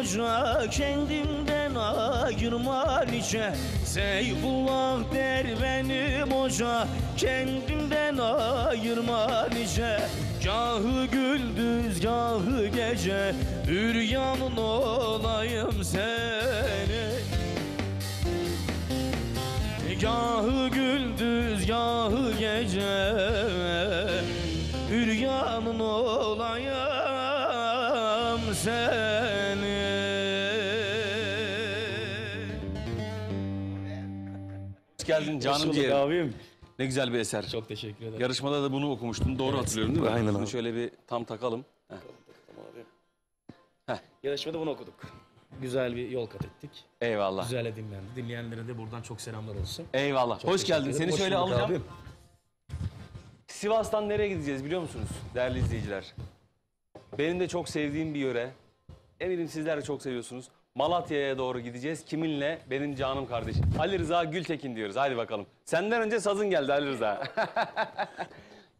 hoca kendimden ayırma nice. Seyfullah der benim hoca kendimden ayırma nice. Gahı gündüz gahı gece büryanın olayım seni. Gahı gündüz gahı gece üryanın olayım seni. Hoş geldin canım ciğerim. Abim. Ne güzel bir eser. Çok teşekkür ederim. Yarışmada da bunu okumuştun. Doğru hatırlıyorum değil mi? Aynen Bunu abi. şöyle bir tam takalım. Heh. Tamam abi. Heh. Yarışmada bunu okuduk. Güzel bir yol kat ettik. Eyvallah. Güzel dinlendi. Dinleyenlere de buradan çok selamlar olsun. Eyvallah. Çok Hoş teşekkür geldin. ederim. Seni Hoş şöyle bulduk alacağım. abim. Sivas'tan nereye gideceğiz biliyor musunuz değerli izleyiciler? Benim de çok sevdiğim bir yöre. Eminim sizler de çok seviyorsunuz. Malatya'ya doğru gideceğiz. Kiminle? Benim canım kardeşim. Ali Rıza Gültekin diyoruz. Haydi bakalım. Senden önce sazın geldi Ali Rıza.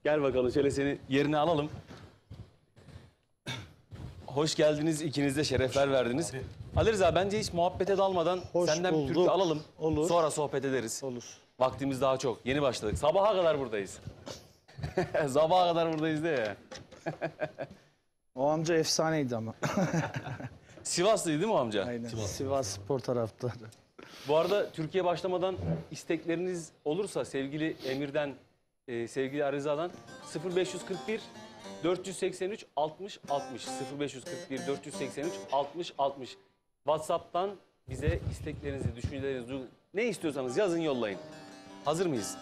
Gel bakalım şöyle seni yerine alalım. Hoş geldiniz. İkiniz de şerefler verdiniz. Ali Rıza bence hiç muhabbete dalmadan senden bir türkü alalım. Olur. Sonra sohbet ederiz. Olur. Vaktimiz daha çok. Yeni başladık. Sabaha kadar buradayız. Sabaha kadar buradayız de ya. O amca efsaneydi ama. Sivaslıydı değil mi o amca? Aynen. Sivas spor taraftarı. Bu arada Türkiye başlamadan istekleriniz olursa sevgili Emir'den, sevgili Arıza'dan 0541 483 60 60 0541 483 60 60 WhatsApp'tan bize isteklerinizi, düşüncelerinizi, ne istiyorsanız yazın yollayın. Hazır mıyız?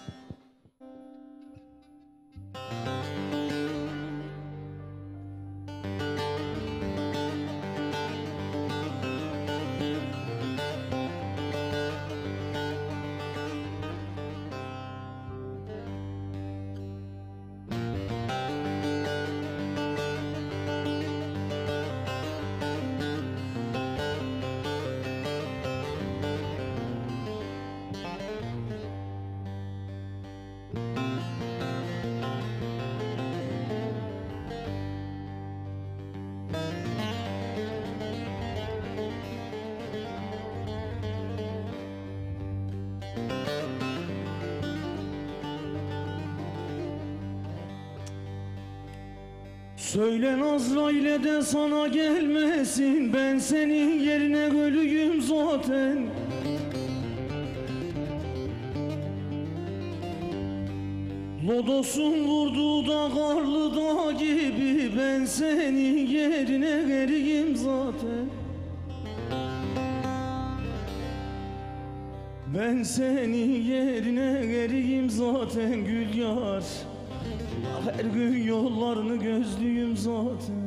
Söyle Azrail'e de sana gelmesin, ben senin yerine ölüyüm zaten. Lodos'un vurduğu da karlı dağ gibi, ben senin yerine eriyim zaten. Ben senin yerine eriyim zaten gül yar. Her gün yollarını gözlüyüm zaten.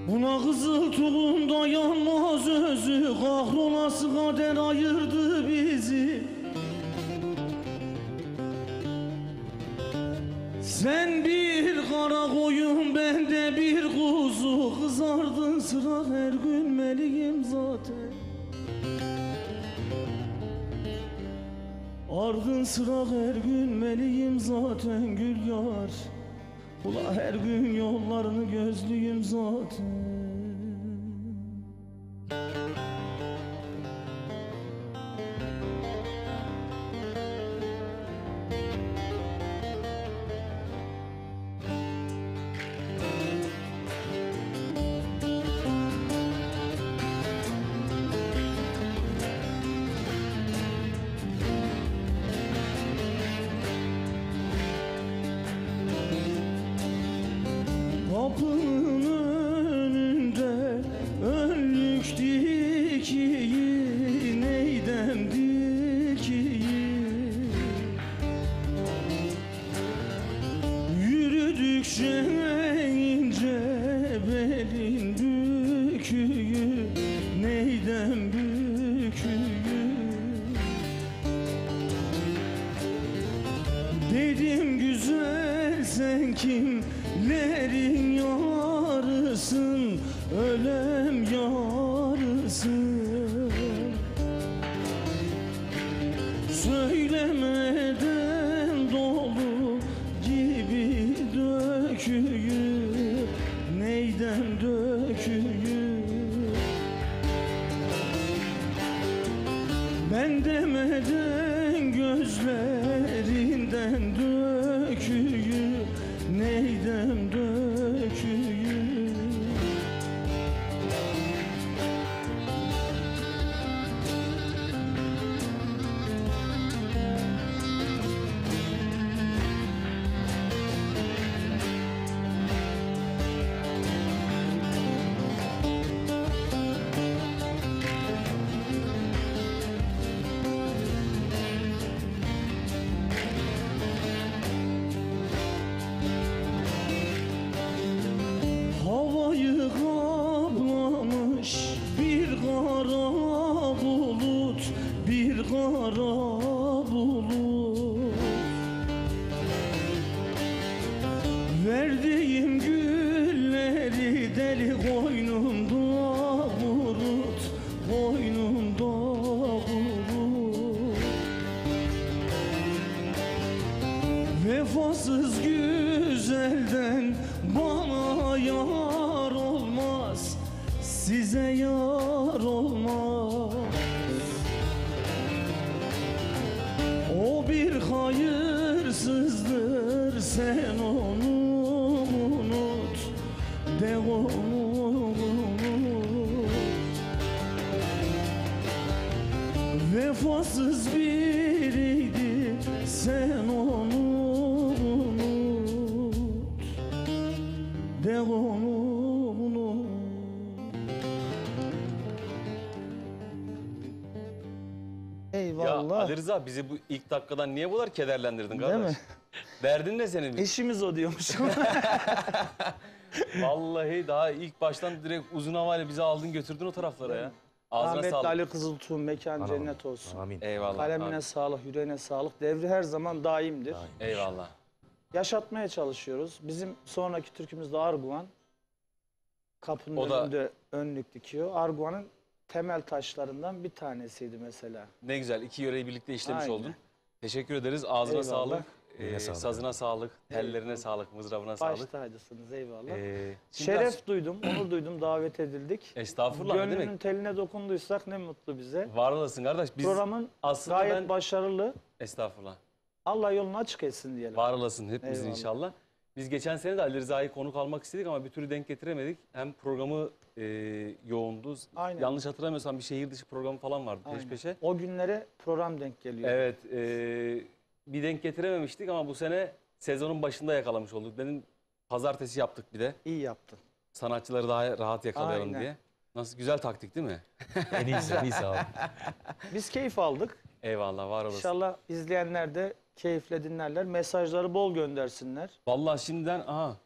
Buna kızıl tulum dayanmaz özü, kahrolası kader ayırdı bizi. Sen bir kara koyun, ben de bir kuzu, kızardın sıra her gün meliyim zaten. Ardın sıra her gün meliyim zaten gül yar. Ula her gün yollarını gözlüyüm zaten. Kapının önünde önlük dikiyi, neydem dikiyi. Yürüdükçe ince belin büküyü, neydem büküyü. Dedim güzel sen kimlerin yarısın, ölem yarısın. Söylemeden dolu gibi demeden gözlerinden döküyü, neydem döküyü. Havayı kaplamış bir kara bulut, bir kara bulut. Verdiğim gülleri deli koynumda kurut, koynumda kurut. Vefasız güzelden bana yar olmaz, size yar olmaz. O bir hayırsızdır, sen onu unut, de onu unut. Vefasız biriydi, sen onu unut, de onu unut. Ya Eyvallah. Ali Rıza bizi bu ilk dakikadan niye bu kadar kederlendirdin Değil kardeş? mi? Derdin ne senin? İşimiz o diyormuşum. Vallahi daha ilk baştan direkt uzun havayla bizi aldın götürdün o taraflara ya. Ağzına Rahmetli sağlık. Ali Kızıltuğ mekan cennet olsun. Amin. Eyvallah. Kalemine abi. sağlık, yüreğine sağlık. Devri her zaman daimdir. Eyvallah. Yaşatmaya çalışıyoruz. Bizim sonraki türkümüz de Arguvan. Kapının O da- önünde önlük dikiyor. Arguvan'ın temel taşlarından bir tanesiydi mesela. Ne güzel iki yöreyi birlikte işlemiş Aynen. oldun. Teşekkür ederiz. Ağzına Eyvallah. sağlık. Eline sağlık. Sazına sağlık. Tellerine sağlık. Mızrabına sağlık. Baştaydısınız eyvallah. Şimdi Şeref duydum, onur duydum, davet edildik. Estağfurullah ne Gönlünün demek? teline dokunduysak ne mutlu bize. Var olasın kardeş. Biz Programın aslında gayet ben... başarılı. Estağfurullah. Allah yolunu açık etsin diyelim. Var olasın hepimizin Eyvallah. inşallah. Biz geçen sene de Ali Rıza'yı konuk almak istedik ama bir türlü denk getiremedik. Hem programı yoğundu. Aynen. Yanlış hatırlamıyorsam bir şehir dışı programı falan vardı peş Aynen. peşe. O günlere program denk geliyor. Evet. Bir denk getirememiştik ama bu sene sezonun başında yakalamış olduk. Dedim pazartesi yaptık bir de. İyi yaptın. Sanatçıları daha rahat yakalayalım Aynen. diye. Nasıl güzel taktik değil mi? En iyisi, en iyisi abi. Biz keyif aldık. Eyvallah var olasın. İnşallah izleyenler de keyifle dinlerler. Mesajları bol göndersinler. Vallahi şimdiden aha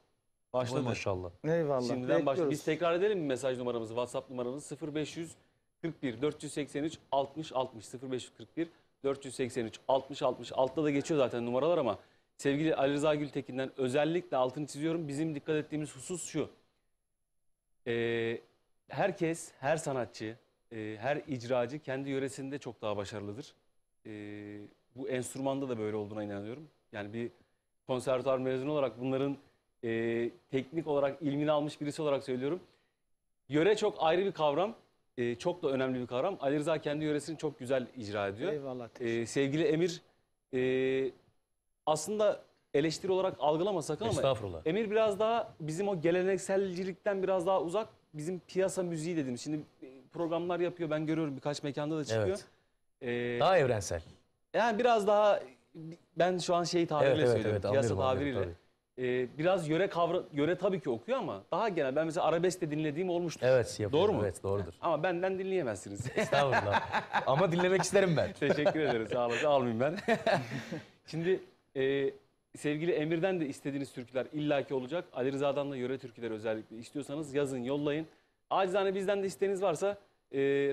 başladı. Maşallah. Eyvallah. Şimdiden başladı. Bekliyoruz. Biz tekrar edelim mi mesaj numaramızı? WhatsApp numaramız 0541 483 60 60 0541 483 60 60. Altta da geçiyor zaten numaralar ama sevgili Ali Rıza Gültekin'den özellikle altını çiziyorum. Bizim dikkat ettiğimiz husus şu. Herkes, her sanatçı, her icracı kendi yöresinde çok daha başarılıdır. Bu enstrümanda da böyle olduğuna inanıyorum. Yani bir konservatuar mezunu olarak bunların teknik olarak ilmini almış birisi olarak söylüyorum. Yöre çok ayrı bir kavram, çok da önemli bir kavram. Ali Rıza kendi yöresini çok güzel icra ediyor. Eyvallah. Sevgili Emir, aslında eleştiri olarak algılamasak ama Estağfurullah. Emir biraz daha bizim o gelenekselcilikten biraz daha uzak. Bizim piyasa müziği dediğimiz. Şimdi programlar yapıyor, ben görüyorum birkaç mekanda da çıkıyor. Evet. Ee, Daha evrensel. Yani biraz daha ben şu an şey tabiriyle söylüyorum, piyasa anlıyorum, tabiriyle. anlıyorum, Biraz yöre tabii ki okuyor ama daha genel. Ben mesela arabesk de dinlediğim olmuştur. tabii. Evet, yapıyorum. Doğru mu? Evet, doğrudur. Ama benden dinleyemezsiniz. Estağfurullah. Ama dinlemek isterim ben. Teşekkür ederiz. Sağ olasın. Almayayım ben. Şimdi sevgili Emir'den de istediğiniz türküler illaki olacak. Ali Rıza'dan da yöre türküleri özellikle istiyorsanız yazın, yollayın. Acizane bizden de isteğiniz varsa,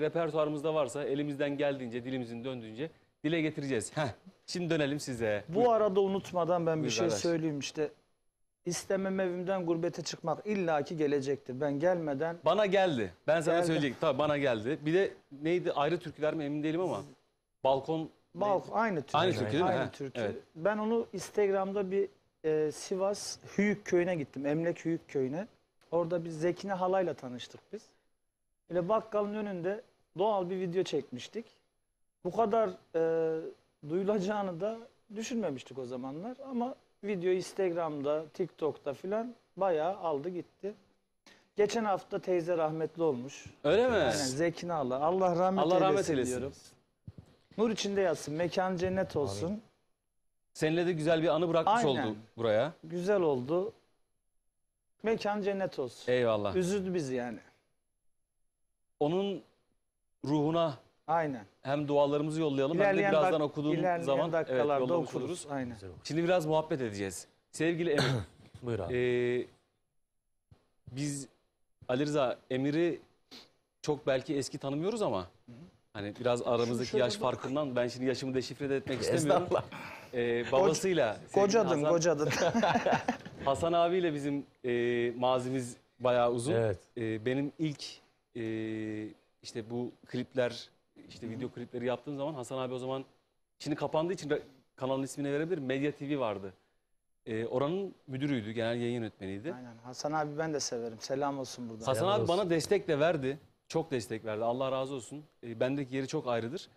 repertuarımızda varsa elimizden geldiğince, dilimizin döndüğünce dile getireceğiz. Şimdi dönelim size. Bu arada unutmadan ben bir Buyur şey arkadaş. söyleyeyim işte. İstemem evimden gurbete çıkmak illaki gelecektir. Ben gelmeden Bana geldi. Ben sana Geldi. söyleyecektim. Tabii bana geldi. Bir de neydi ayrı türküler mi emin değilim ama. Balkon. aynı türkü. Aynı türkü değil mi? Aynı Ha, türkü. evet. Ben onu Instagram'da bir Sivas Hüyük köyüne gittim. Emlak Hüyük köyüne. Orada bir Zekine halayla tanıştık biz. Böyle bakkalın önünde doğal bir video çekmiştik. bu kadar duyulacağını da düşünmemiştik o zamanlar. Ama video Instagram'da, TikTok'ta filan bayağı aldı gitti. Geçen hafta teyze rahmetli olmuş. Öyle mi? Aynen, Zeki Nal'a. Allah rahmet Allah rahmet eylesin eylesin. diyorum. Nur içinde yatsın, mekan cennet olsun. Seninle de güzel bir anı bırakmış Aynen. oldu buraya. Güzel oldu. Mekan cennet olsun. Eyvallah. Üzüldü bizi yani. Onun ruhuna Aynen. hem dualarımızı yollayalım hem de birazdan okuduğum ilerleyen zaman dakikalarda yollamış okuruz. oluruz. Aynen. Şimdi biraz muhabbet edeceğiz. Sevgili Emir, Buyur abi. biz Ali Rıza, Emir'i çok belki eski tanımıyoruz ama hani biraz aramızdaki şöyle yaş bak. farkından ben şimdi yaşımı deşifre de etmek istemiyorum. Estağfurullah. Babasıyla sevgili Kocadın, Hasan, kocadın. Hasan abiyle bizim mazimiz bayağı uzun. Evet. Benim ilk işte bu klipler, işte video klipleri yaptığım zaman Hasan abi o zaman şimdi kapandığı için kanalın ismini verebilir. Medya TV vardı. Oranın müdürüydü, genel yayın yönetmeniydi. Aynen. Hasan abi ben de severim. Selam olsun buradan. Hasan Selam abi olsun. bana destek de verdi. Çok destek verdi. Allah razı olsun. Bendeki yeri çok ayrıdır.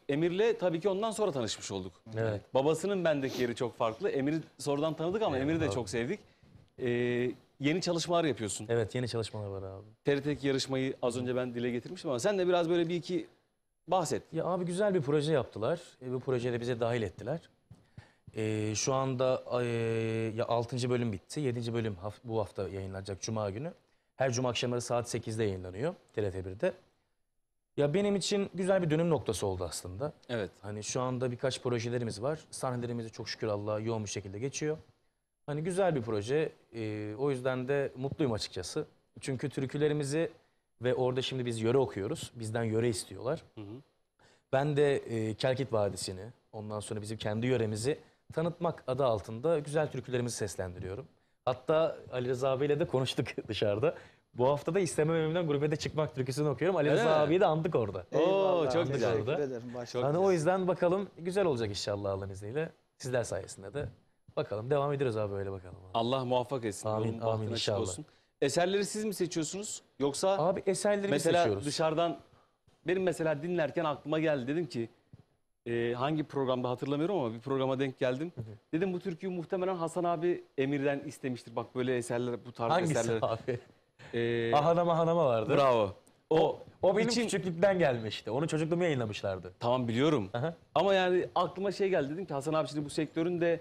Emir'le tabii ki ondan sonra tanışmış olduk. Evet. Babasının bendeki yeri çok farklı. Emir'i sonradan tanıdık ama Emir'i de abi. çok sevdik. Yeni çalışmalar yapıyorsun. Evet, yeni çalışmalar var abi. TRT yarışmayı az önce ben dile getirmiştim ama sen de biraz böyle bir iki bahset. Ya abi güzel bir proje yaptılar. Bu projeye de bize dahil ettiler. Şu anda ya 6. bölüm bitti. 7. bölüm bu hafta yayınlanacak Cuma günü. Her Cuma akşamları saat 8'de yayınlanıyor TRT1'de. Ya benim için güzel bir dönüm noktası oldu aslında. Evet. Hani şu anda birkaç projelerimiz var. Sahnelerimiz de çok şükür Allah'a yoğun bir şekilde geçiyor. Hani güzel bir proje. O yüzden de mutluyum açıkçası. Çünkü türkülerimizi ve orada şimdi biz yöre okuyoruz. Bizden yöre istiyorlar. Hı hı. Ben de Kelkit Vadisi'ni, ondan sonra bizim kendi yöremizi tanıtmak adı altında güzel türkülerimizi seslendiriyorum. Hatta Ali Rıza abiyle de konuştuk dışarıda. Bu hafta da İstemem Evimden Gurbete Çıkmak türküsünü okuyorum. Ali Öyle Rıza mi? abiyi de andık orada. Eyvallah, çok güzel. Teşekkür Orada. ederim. Başta. Çok Hani güzel. o yüzden bakalım güzel olacak inşallah Allah'ın izniyle. Sizler sayesinde de bakalım devam ederiz abi böyle bakalım. Allah muvaffak etsin. Amin, Yolun bahtın amin açık inşallah. olsun. Eserleri siz mi seçiyorsunuz yoksa Abi eserleri biz mesela seçiyoruz. dışarıdan benim mesela dinlerken aklıma geldi. Dedim ki hangi programda hatırlamıyorum ama bir programa denk geldim. Dedim bu türküyü muhtemelen Hasan abi Emir'den istemiştir. Bak böyle eserler, bu tarz Hangisi eserler. abi? E, Ahanama Hanama vardı. bravo. O benim İçim- küçüklükten gelmişti. Onu çocukluğumu yayınlamışlardı. Tamam biliyorum. Aha. Ama yani aklıma şey geldi. Dedim ki Hasan abi şimdi bu sektörün de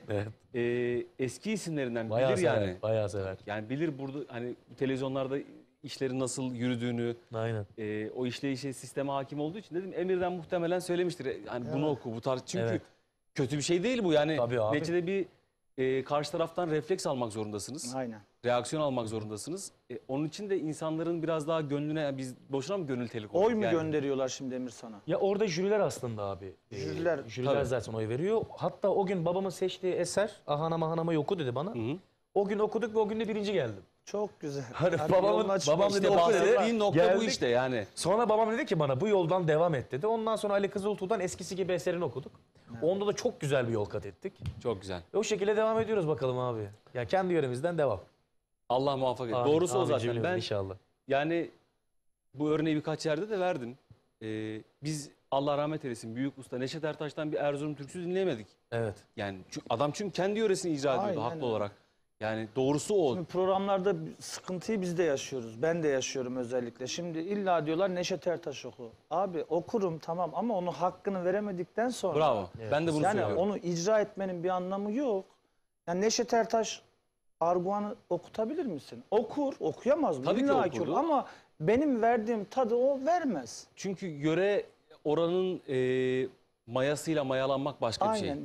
Evet. eski isimlerinden Bayağı bilir sever. yani. Bayağı sever. Yani bilir burada hani televizyonlarda işlerin nasıl yürüdüğünü, Aynen. o işleyişe, sisteme hakim olduğu için dedim Emir'den muhtemelen söylemiştir. Hani bunu oku, bu tarz. Çünkü Evet. kötü bir şey değil bu. Yani Tabii abi. neticede bir karşı taraftan refleks almak zorundasınız. Aynen. Reaksiyon almak zorundasınız. Onun için de insanların biraz daha gönlüne, yani biz boşuna mı gönül telik Oy olduk mu yani? gönderiyorlar şimdi Emir sana? Ya orada jüriler aslında abi. Jüriler, Jüriler tabii. zaten oy veriyor. Hatta o gün babamın seçtiği eser Ahanama Hanama oku dedi bana. Hı hı. O gün okuduk ve o gün de birinci geldim. Çok güzel. Hani Hadi babamın- yolun açık babam olsun. dedi, İşte oku dedi. bahsettiğin nokta bu Geldik. işte yani. Sonra babam dedi ki bana bu yoldan devam et dedi. Ondan sonra Ali Kızıltuğ'dan eskisi gibi eserini okuduk. Onda da çok güzel bir yol kat ettik. Çok güzel. Ve o şekilde devam ediyoruz bakalım abi. Ya kendi yöremizden devam. Allah muvaffak et. Amin, Doğrusu o amin zaten. cümlemize Ben inşallah. yani bu örneği birkaç yerde de verdim. Biz Allah rahmet eylesin büyük usta Neşet Ertaş'tan bir Erzurum türküsü dinleyemedik. Evet. Yani adam çünkü kendi yöresini icra ediyordu Aynen haklı öyle. olarak. Yani doğrusu o. Şimdi programlarda sıkıntıyı biz de yaşıyoruz. Ben de yaşıyorum özellikle. Şimdi illa diyorlar Neşet Ertaş oku. Abi okurum tamam ama onun hakkını veremedikten sonra. Bravo. Ben de bunu Yani söylüyorum. onu icra etmenin bir anlamı yok. Yani Neşet Ertaş Arguan'ı okutabilir misin? Okur, okuyamaz mı? Tabii ki İlla okurdu. okur. Ama benim verdiğim tadı o vermez. Çünkü yöre oranın mayasıyla mayalanmak başka bir şey. Aynen.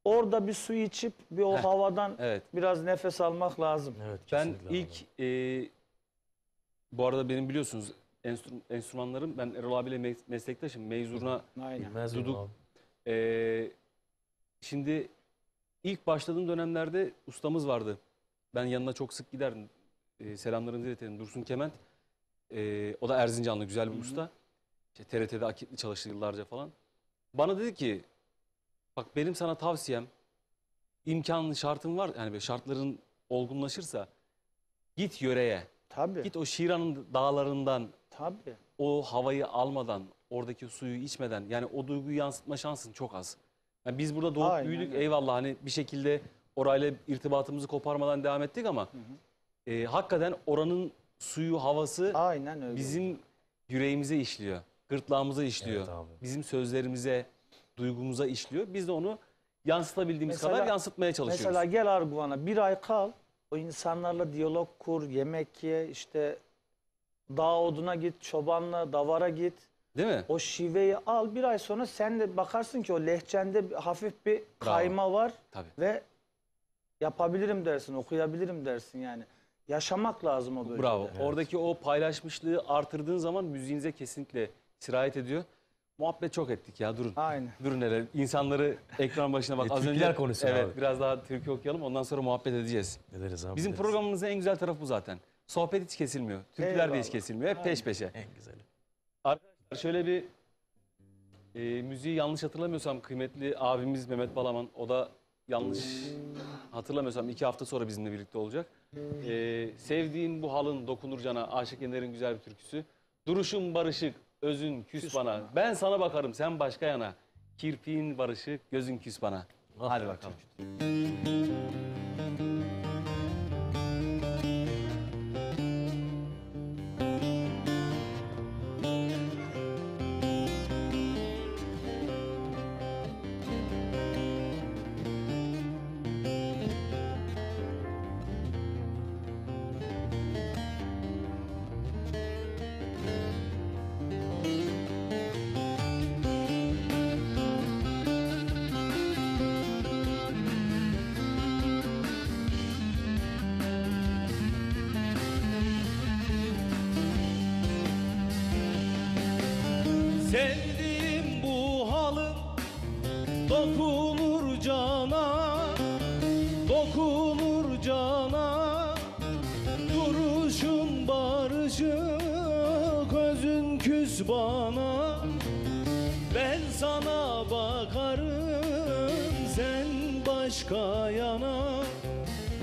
Orada bir su içip bir o Heh, havadan Evet. biraz nefes almak lazım. Evet. Ben kesinlikle ilk abi. bu arada benim biliyorsunuz enstrümanlarım ben Erol abiyle meslektaşım. Meyzuruna Aynen. Bilmez miyim Duduk. abi? Şimdi ilk başladığım dönemlerde ustamız vardı. Ben yanına çok sık giderdim. Selamlarını iletelim. Dursun Kement. O da Erzincanlı güzel bir usta. İşte TRT'de akitli çalıştı yıllarca falan. Bana dedi ki bak benim sana tavsiyem imkanın şartın var. Yani böyle şartların olgunlaşırsa git yöreye. Tabii. Git o Şiran'ın dağlarından Tabii. o havayı almadan oradaki suyu içmeden yani o duyguyu yansıtma şansın çok az. Yani biz burada doğup Aynen büyüdük öyle. eyvallah hani bir şekilde orayla irtibatımızı koparmadan devam ettik ama hakikaten oranın suyu, havası Aynen öyle. bizim yüreğimize işliyor. Gırtlağımıza işliyor. Evet abi. Bizim sözlerimize, duygumuza işliyor. Biz de onu yansıtabildiğimiz Mesela- kadar yansıtmaya çalışıyoruz. Mesela gel Arguvan'a bir ay kal. O insanlarla diyalog kur, yemek ye, işte dağ oduna git, çobanla davara git. Değil mi? O şiveyi al. Bir ay sonra sen de bakarsın ki o lehçende hafif bir kayma var. Tabii. Ve yapabilirim dersin, okuyabilirim dersin yani. Yaşamak lazım o bölgede. Bravo. Oradaki o paylaşmışlığı artırdığın zaman müziğinize kesinlikle sirayet ediyor. Muhabbet çok ettik ya durun. Aynen. Durun hele. İnsanları ekran başına bak. Az türküler önce konuşsun evet, abi. biraz daha türkü okuyalım. Ondan sonra muhabbet edeceğiz. Ederiz abi. Bizim ederiz. programımızın en güzel tarafı bu zaten. Sohbet hiç kesilmiyor. Türküler de hiç Eyvallah. kesilmiyor. Hep peş peşe. En güzeli. Arkadaşlar şöyle bir müziği yanlış hatırlamıyorsam kıymetli abimiz Mehmet Balaman, o da yanlış hatırlamıyorsam 2 hafta sonra bizimle birlikte olacak. Sevdiğin bu halın dokunur cana, Aşık Yener'in güzel bir türküsü. Duruşun barışık, özün küs bana. Ben sana bakarım, sen başka yana. Kirpiğin barışık, gözün küs bana. Hadi bakalım. Sevdiğim bu halın dokunur cana, dokunur cana. Duruşun barışık, özün küs bana. Ben sana bakarım, sen başka yana.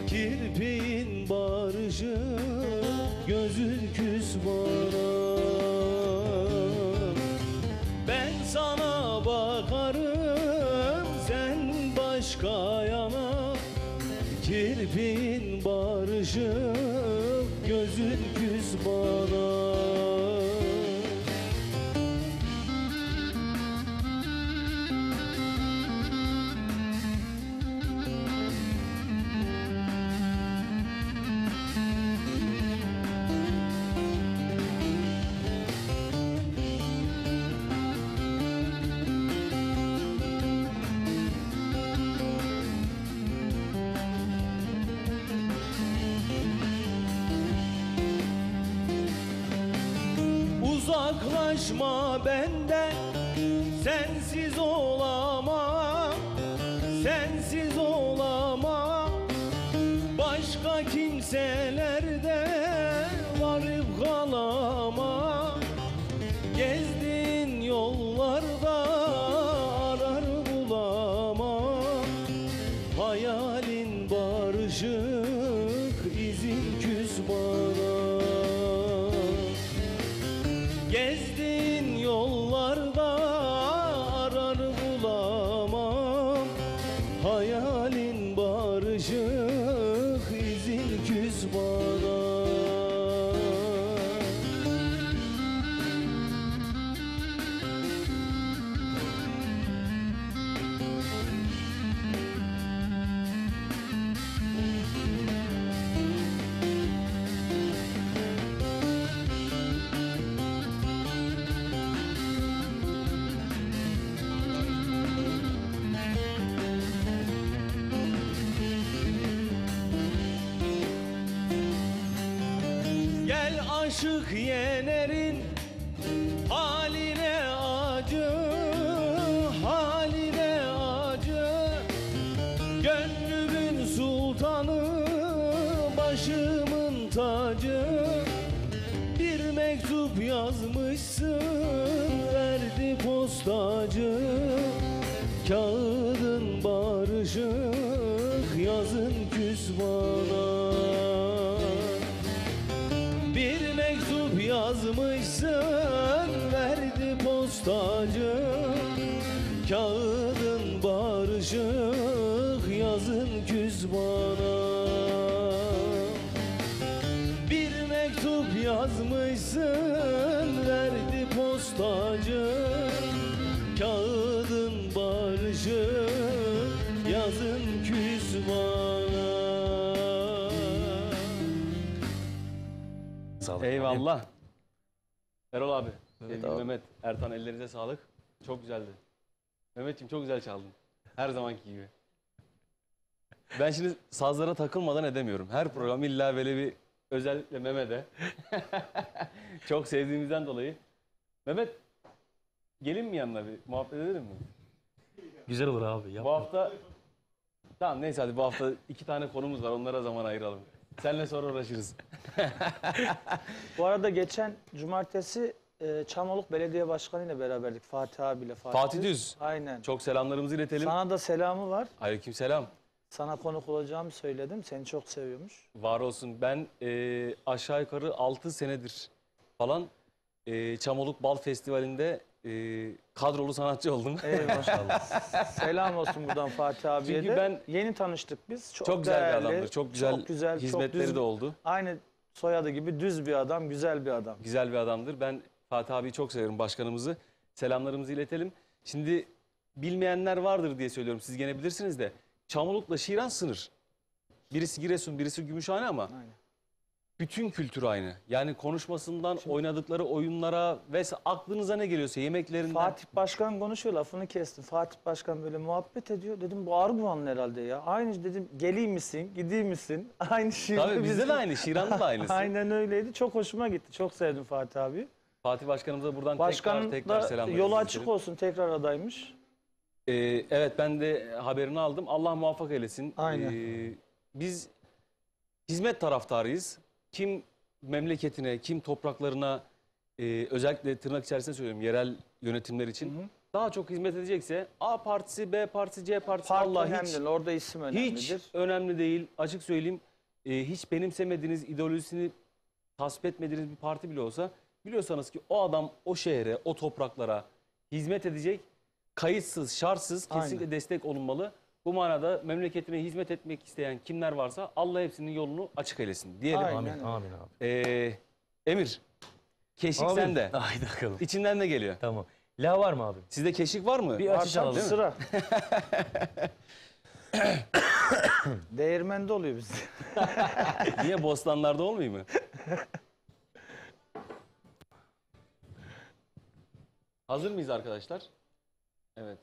Kirpiğin barışık, gözün küs bana. Ben sana bakarım, sen başka yana. Kirpiğin barışık, gözün küs bana. Uzaklaşma benden, sensiz olamam, sensiz olamam. Başka kimselerde varıp kalamam. Gezdiğin yollarda arar bulamam. Hayalin barışık, izin küs bana. Gezdiğin yollarda arar bulamam. Hayalin barışık, izin küs bana. Gel Aşık Yener'in haline acı, haline acı. Gönlümün sultanı, başımın tacı. Bir mektup yazmışsın, verdi postacı. Kağıdın barışık, yazın küs bana. Bir mektup yazmışsın, verdi postacı. postacı, kağıdın barışık, yazın küs bana. Bir mektup yazmışsın, verdi postacı, kağıdın barışık, yazın küs bana. Sağlık. Eyvallah. Erol abi, Evet sevgili abi. Mehmet, Ertan ellerinize sağlık. Çok güzeldi. Mehmetciğim çok güzel çaldın. Her zamanki gibi. Ben şimdi sazlara takılmadan edemiyorum. Her program illa böyle bir, özellikle Mehmet'e. Çok sevdiğimizden dolayı. Mehmet, gelin mi yanına bir muhabbet edelim mi? Güzel olur abi. Yap. Bu hafta, tamam neyse hadi bu hafta 2 tane konumuz var, onlara zaman ayıralım. Seninle sonra uğraşırız. Bu arada geçen cumartesi Çamoluk Belediye Başkanı ile beraberdik. Fatih abiyle. Fatih Düz. Aynen. Çok selamlarımızı iletelim. Sana da selamı var. Aleykümselam. Sana konuk olacağımı söyledim. Seni çok seviyormuş. Var olsun. Ben aşağı yukarı 6 senedir falan Çamoluk Bal Festivali'nde kadrolu sanatçı oldum. Eyvallah. Selam olsun buradan Fatih abiye Çünkü de. ben- Yeni tanıştık biz. Çok, Çok güzel değerli, bir adamdır. Çok güzel, hizmetleri düz, de oldu. Aynı soyadı gibi düz bir adam, güzel bir adam. Güzel bir adamdır. Ben Fatih abiyi çok severim, başkanımızı. Selamlarımızı iletelim. Şimdi bilmeyenler vardır diye söylüyorum. Siz gene bilirsiniz de. Çamoluk'la Şiran sınır. Birisi Giresun, birisi Gümüşhane ama Aynen. bütün kültür aynı. Yani konuşmasından oynadıkları oyunlara ve aklınıza ne geliyorsa yemeklerinden. Fatih Başkan konuşuyor, lafını kestim. Fatih Başkan böyle muhabbet ediyor. Dedim bu Arguvan'ın herhalde ya. Aynı dedim, geleyim misin, gideyim misin? Aynı şiir. Tabii bizde de aynı, Şiran'da da aynısı. Aynen öyleydi. Çok hoşuma gitti. Çok sevdim Fatih abi. Fatih Başkanımıza buradan Başkanın tekrar da selamlar. yolu açık olsun, tekrar adaymış. Evet ben de haberini aldım. Allah muvaffak eylesin. Aynen. Biz hizmet taraftarıyız. Kim memleketine, kim topraklarına, özellikle tırnak içerisinde söylüyorum yerel yönetimler için daha çok hizmet edecekse A partisi, B partisi, C partisi Parti Allah önemli hiç değil, orada isim önemlidir. hiç önemli değil. Açık söyleyeyim. Hiç benimsemediğiniz, ideolojisini tasvip etmediğiniz bir parti bile olsa biliyorsanız ki o adam o şehre, o topraklara hizmet edecek. Kayıtsız, şartsız kesinlikle Aynen. destek olunmalı. Bu manada memleketine hizmet etmek isteyen kimler varsa Allah hepsinin yolunu açık eylesin diyelim. Aynen. Amin, amin abi. Emir, keşik Abi, sende. Haydi bakalım. İçinden ne geliyor? Tamam. La var mı abi? Sizde keşik var mı? Bir açış Artan alalım. sıra. Değirmende oluyor bizde. Niye bostanlarda olmuyor mu? Hazır mıyız arkadaşlar? Evet.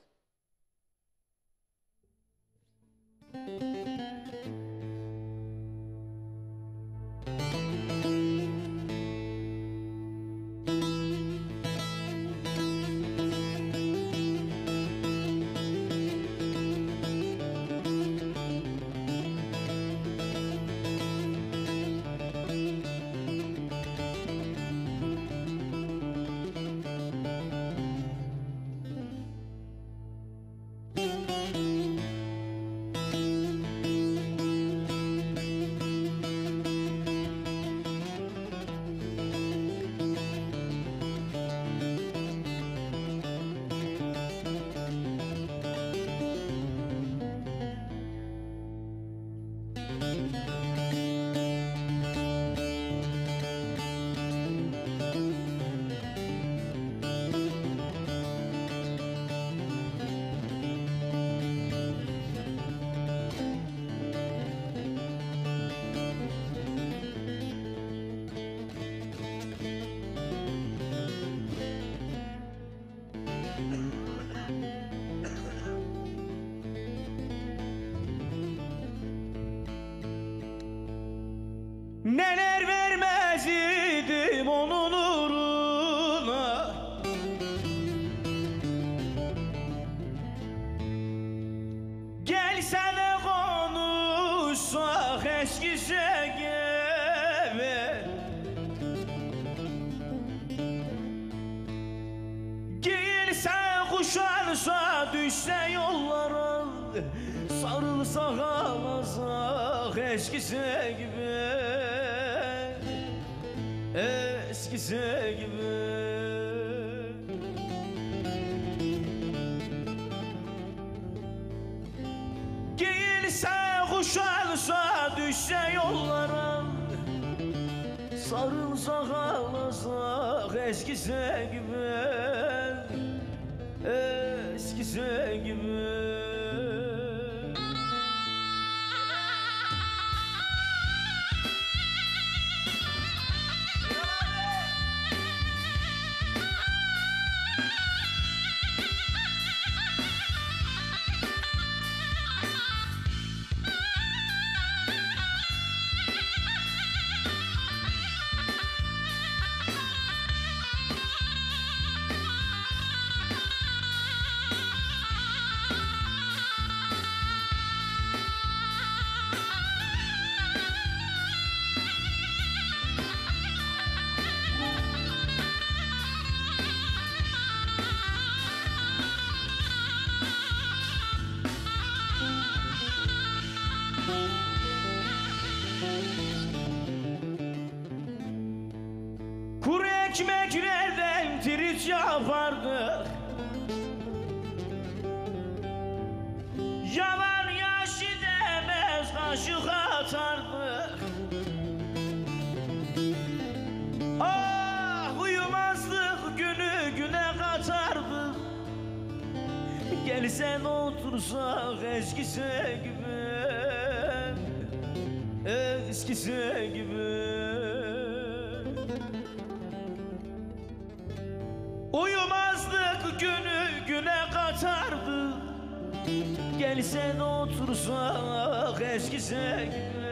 Neler vermez idim onun uğruna, gelsene konuşsak eskisi gibi. Giyilse kuşansa düşse yollara, sarılsak ağlasak eskisi gibi. Eskisi gibi. Boşalsa düşse yollara, sarılsak ağlasak eskisi gibi, eskisi gibi. Kuru ekmeklerden trit yapardık, yalan yaşı demez kaşık atardık. Ah uyumazdık, günü güne katardık. Gelsen otursak eskisi gibi, eskisi gibi. Uyumazdık, günü güne katardık. Gelsen otursak eskisi gibi,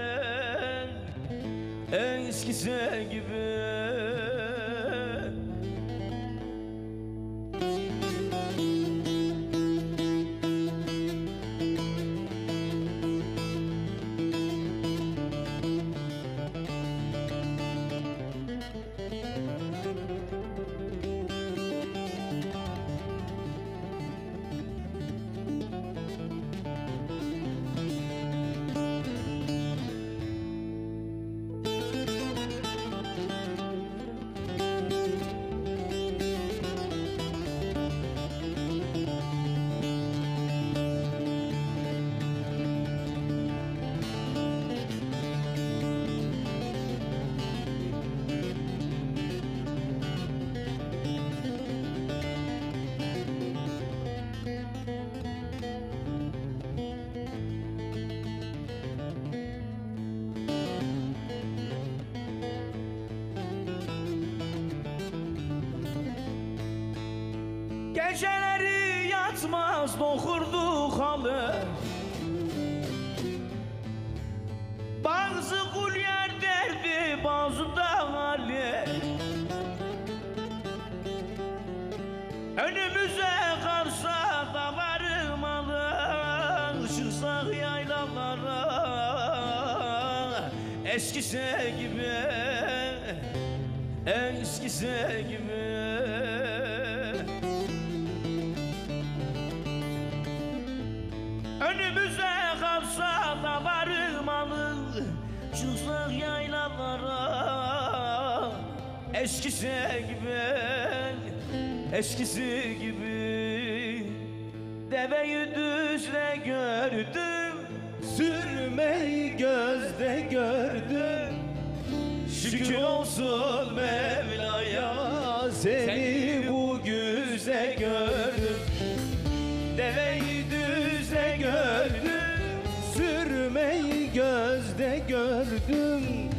eskisi gibi. Geceleri yatmaz dokurduk halı, bazı kul yer derdi bazı da hali. Önümüze karsa da varmalı, çıksak yaylalara eskisi gibi, eskisi gibi. Önümüze kalsa da varmalı, çıksak yaylalara eskisi gibi, eskisi gibi. Deveyi düzle gördüm, sürmeyi gözde gördüm. Şükür olsun Mevla'ya, seni bu güzde gördüm. Deveyi düzle gördüm, sürmeyi gözde gördüm.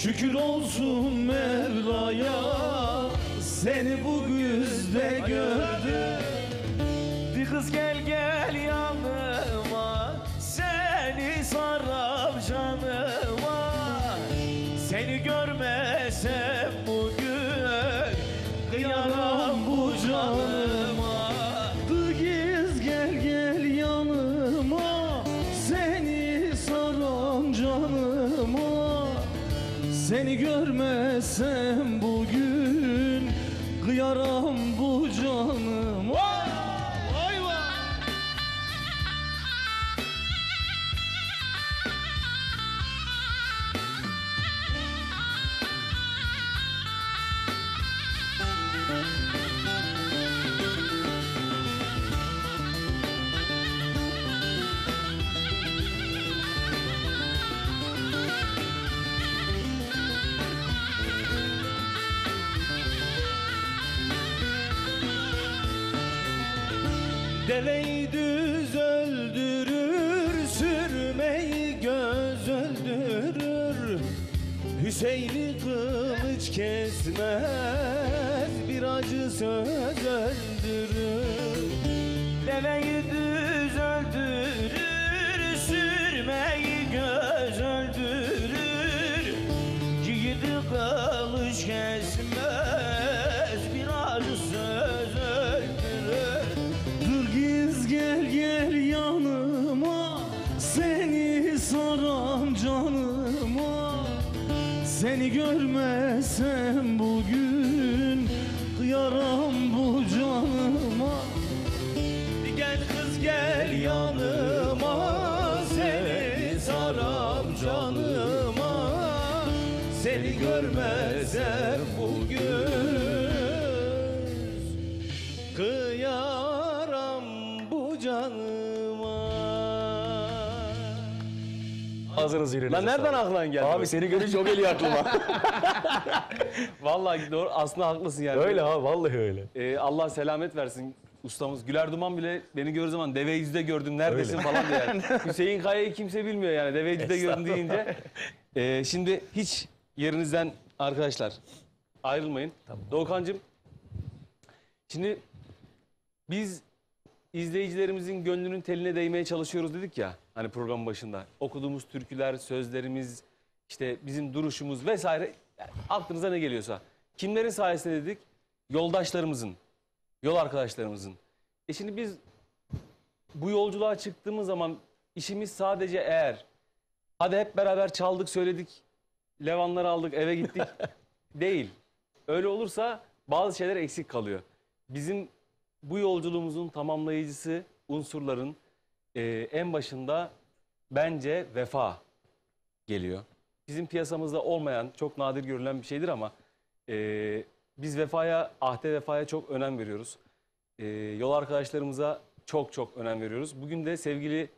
Şükür olsun Mevla'ya, seni bu güzde gördüm. Bir kız gel gel yanıma, seni saram canıma. Seni görmesem bugün, kıyamam bu canıma. Kız gel gel yanıma, seni saram canıma. Seni görmesem bugün, kıyaram bu canıma. Vay vay. Deveyi düz öldürür, sürmeyi göz öldürür. Hüseyin'i kılıç kesmez, bir acı söz öldürür. Deveyi düz öldürür, sürmeyi göz öldürür. Yiğidi kılıç kesmez, bir acı söz öldürür. Dur giz gel yanıma, seni saran canıma. Seni görmesem bugün, kıyaram bu canıma. Gel kız gel yanıma, seni saram canıma. Seni görmesem bugün, kıyaram bu canıma. Hazırız yürüyün. Lan nereden aklına geldi? Abi seni görünce o geliyor aklıma. Vallahi doğru, aslında haklısın yani. Öyle abi, vallahi öyle. Allah selamet versin ustamız. Güler Duman bile beni gördüğü zaman deve yüzde gördüm neredesin falan diye. Yani. Hüseyin Kaya'yı kimse bilmiyor yani deve yüzde gördüm deyince. Şimdi hiç yerinizden arkadaşlar ayrılmayın. Tamam. Doğukancığım, şimdi biz izleyicilerimizin gönlünün teline değmeye çalışıyoruz dedik ya hani programın başında. Okuduğumuz türküler, sözlerimiz, işte bizim duruşumuz vesaire, yani aklınıza ne geliyorsa. Kimlerin sayesinde dedik? Yoldaşlarımızın, yol arkadaşlarımızın. Şimdi biz bu yolculuğa çıktığımız zaman işimiz sadece eğer hadi hep beraber çaldık söyledik, levanları aldık eve gittik değil. Öyle olursa bazı şeyler eksik kalıyor. Bizim bu yolculuğumuzun tamamlayıcısı unsurların en başında bence vefa geliyor. Bizim piyasamızda olmayan, çok nadir görülen bir şeydir ama biz vefaya, ahde vefaya çok önem veriyoruz. Yol arkadaşlarımıza çok önem veriyoruz. Bugün de sevgili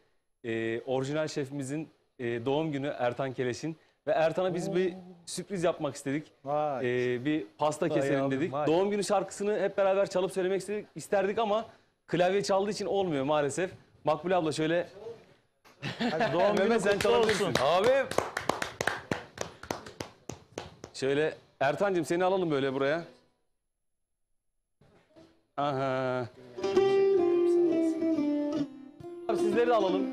orijinal şefimizin doğum günü Ertan Keleş'in ve Ertan'a biz bir sürpriz yapmak istedik. Vay. Bir pasta keselim abi, dedik. vay. Doğum günü şarkısını hep beraber çalıp söylemek isterdik ama klavye çaldığı için olmuyor maalesef. Makbule abla şöyle Doğum günü Mehmet sen kutlu çalabilirsin. olsun. Abi. Şöyle Ertancığım seni alalım böyle buraya. Aha. Abi sizleri de alalım.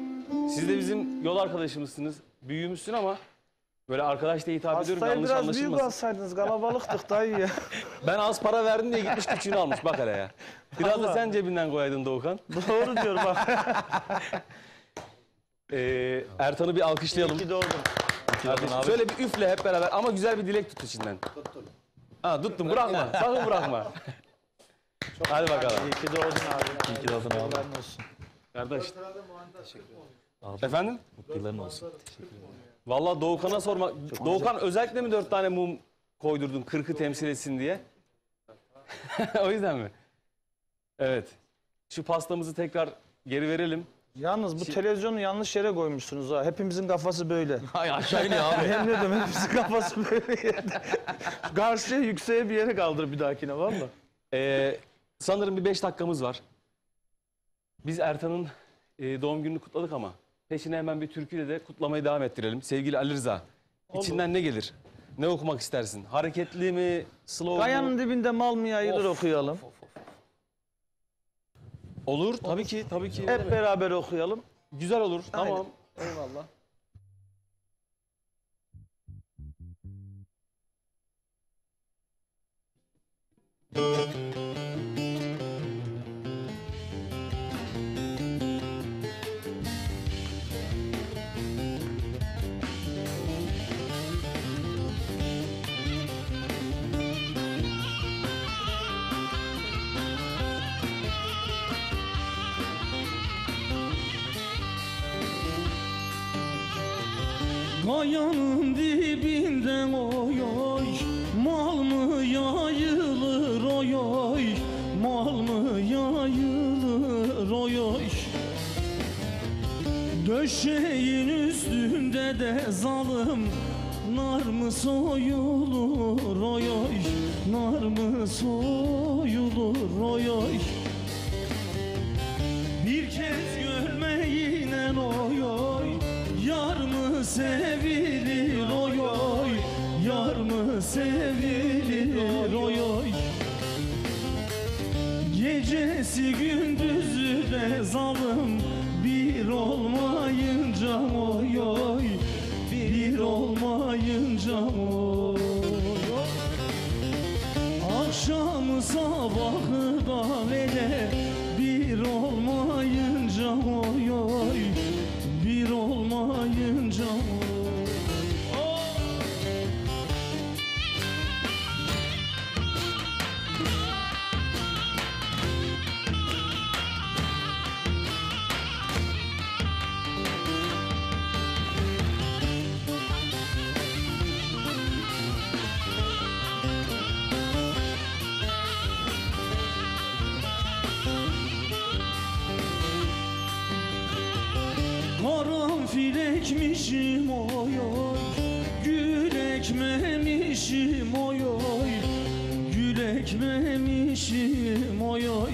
Siz de bizim yol arkadaşımızsınız. Büyüğümüzsün ama böyle arkadaş diye hitap ediyorum, Hastayı yanlış biraz büyük anlaşılmasın. alsaydınız, kalabalıktık dayı ya. Ben az para verdim diye gitmiş küçüğünü almış bak hele ya. Biraz da Vallahi. sen cebinden koyaydın Doğukan. Doğru diyor bak. Ertan'ı bir alkışlayalım. İyi ki doğdun. Kardeşim, şöyle bir üfle hep beraber ama güzel bir dilek tut içinden. Ha tuttum, bırakma. Sakın bırakma. Hadi bakalım. İyi ki doğdun abi. İyi ki doğdun abi. Yolların olsun. Kardeş. Abi. Efendim? Mutlu yılların olsun. Teşekkür ederim. Vallahi Doğukan'a sormak. Doğukan özellikle mi 4 tane mum koydurdun 40'ı temsil etsin diye? O yüzden mi? Evet. Şu pastamızı tekrar geri verelim. Yalnız bu televizyonu yanlış yere koymuşsunuz ha. Hepimizin kafası böyle. Hay aşağı iniyor abi. Hem ne demek hepimizin kafası böyle. Karşıya yükseğe bir yere kaldır bir dahakine valla. Sanırım bir 5 dakikamız var. Biz Ertan'ın doğum gününü kutladık ama peşine hemen bir türküyle de kutlamayı devam ettirelim. Sevgili Ali Rıza, içinden ne gelir? Ne okumak istersin? Hareketli mi, slow Kayanın mu? dibinde mal mı yayılır Of. okuyalım. Olur, tabii ki, tabii ki. Hep beraber okuyalım. Güzel olur, Aynen. tamam. Eyvallah. Kayanın dibinden oy oy, mal mı yayılır oy oy, mal mı yayılır oy oy. Döşeğin üstünde de zalim, nar mı soyulur oy oy, nar mı soyulur oy oy. kez görmeyle oy oy, yar mı sevilir oy oy, yar mı sevilir oy oy. Gecesi gündüzü de zalim, bir olmayınca oy oy, bir olmayınca oy oy. Akşamı sabahı da vele, bir olmayınca oy oy, bir olmayınca oy oy. Karanfil ekmişim oy oy, gül ekmemişim oy oy, gül ekmemişim oy oy.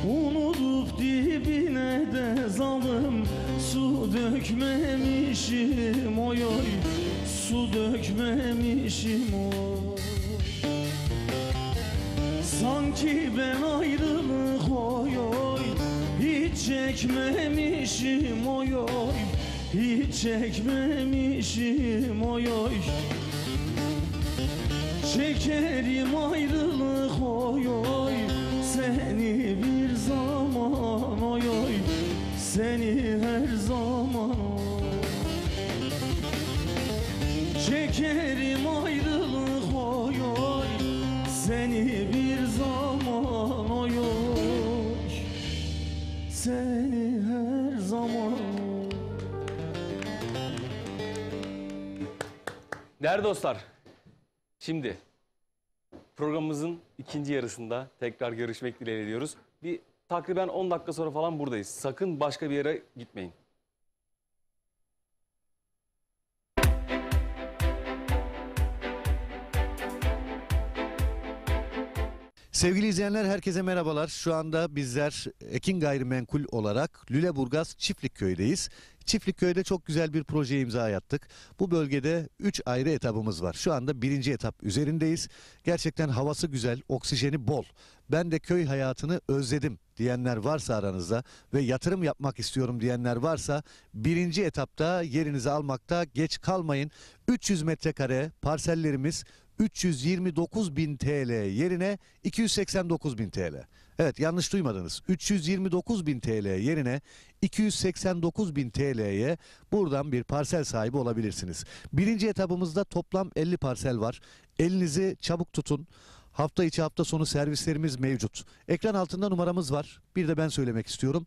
Unutup dibine de zalim, su dökmemişim oy oy, su dökmemişim oy. Sanki ben ayrılık oy oy, hiç çekmemişim oy oy, hiç çekmemişim oy oy. Çekerim ayrılık oy oy, seni bir zaman oy oy, seni her zaman oy. Çekerim ayrılık oy oy, seni bir zaman oy oy, seni her zaman. Değerli dostlar, şimdi programımızın ikinci yarısında tekrar görüşmek dileğiyle diyoruz. Bir takriben 10 dakika sonra falan buradayız. Sakın başka bir yere gitmeyin. Sevgili izleyenler, herkese merhabalar. Şu anda bizler Ekin Gayrimenkul olarak Lüleburgaz Çiftlikköy'deyiz. Çiftlikköy'de çok güzel bir projeye imza attık. Bu bölgede 3 ayrı etapımız var. Şu anda 1. etap üzerindeyiz. Gerçekten havası güzel, oksijeni bol. Ben de köy hayatını özledim diyenler varsa aranızda ve yatırım yapmak istiyorum diyenler varsa 1. etapta yerinizi almakta geç kalmayın. 300 metrekare parsellerimiz 329.000 TL yerine 289.000 TL. Evet, yanlış duymadınız. 329.000 TL yerine 289.000 TL'ye buradan bir parsel sahibi olabilirsiniz. 1. etapımızda toplam 50 parsel var. Elinizi çabuk tutun. Hafta içi hafta sonu servislerimiz mevcut. Ekran altında numaramız var. Bir de ben söylemek istiyorum.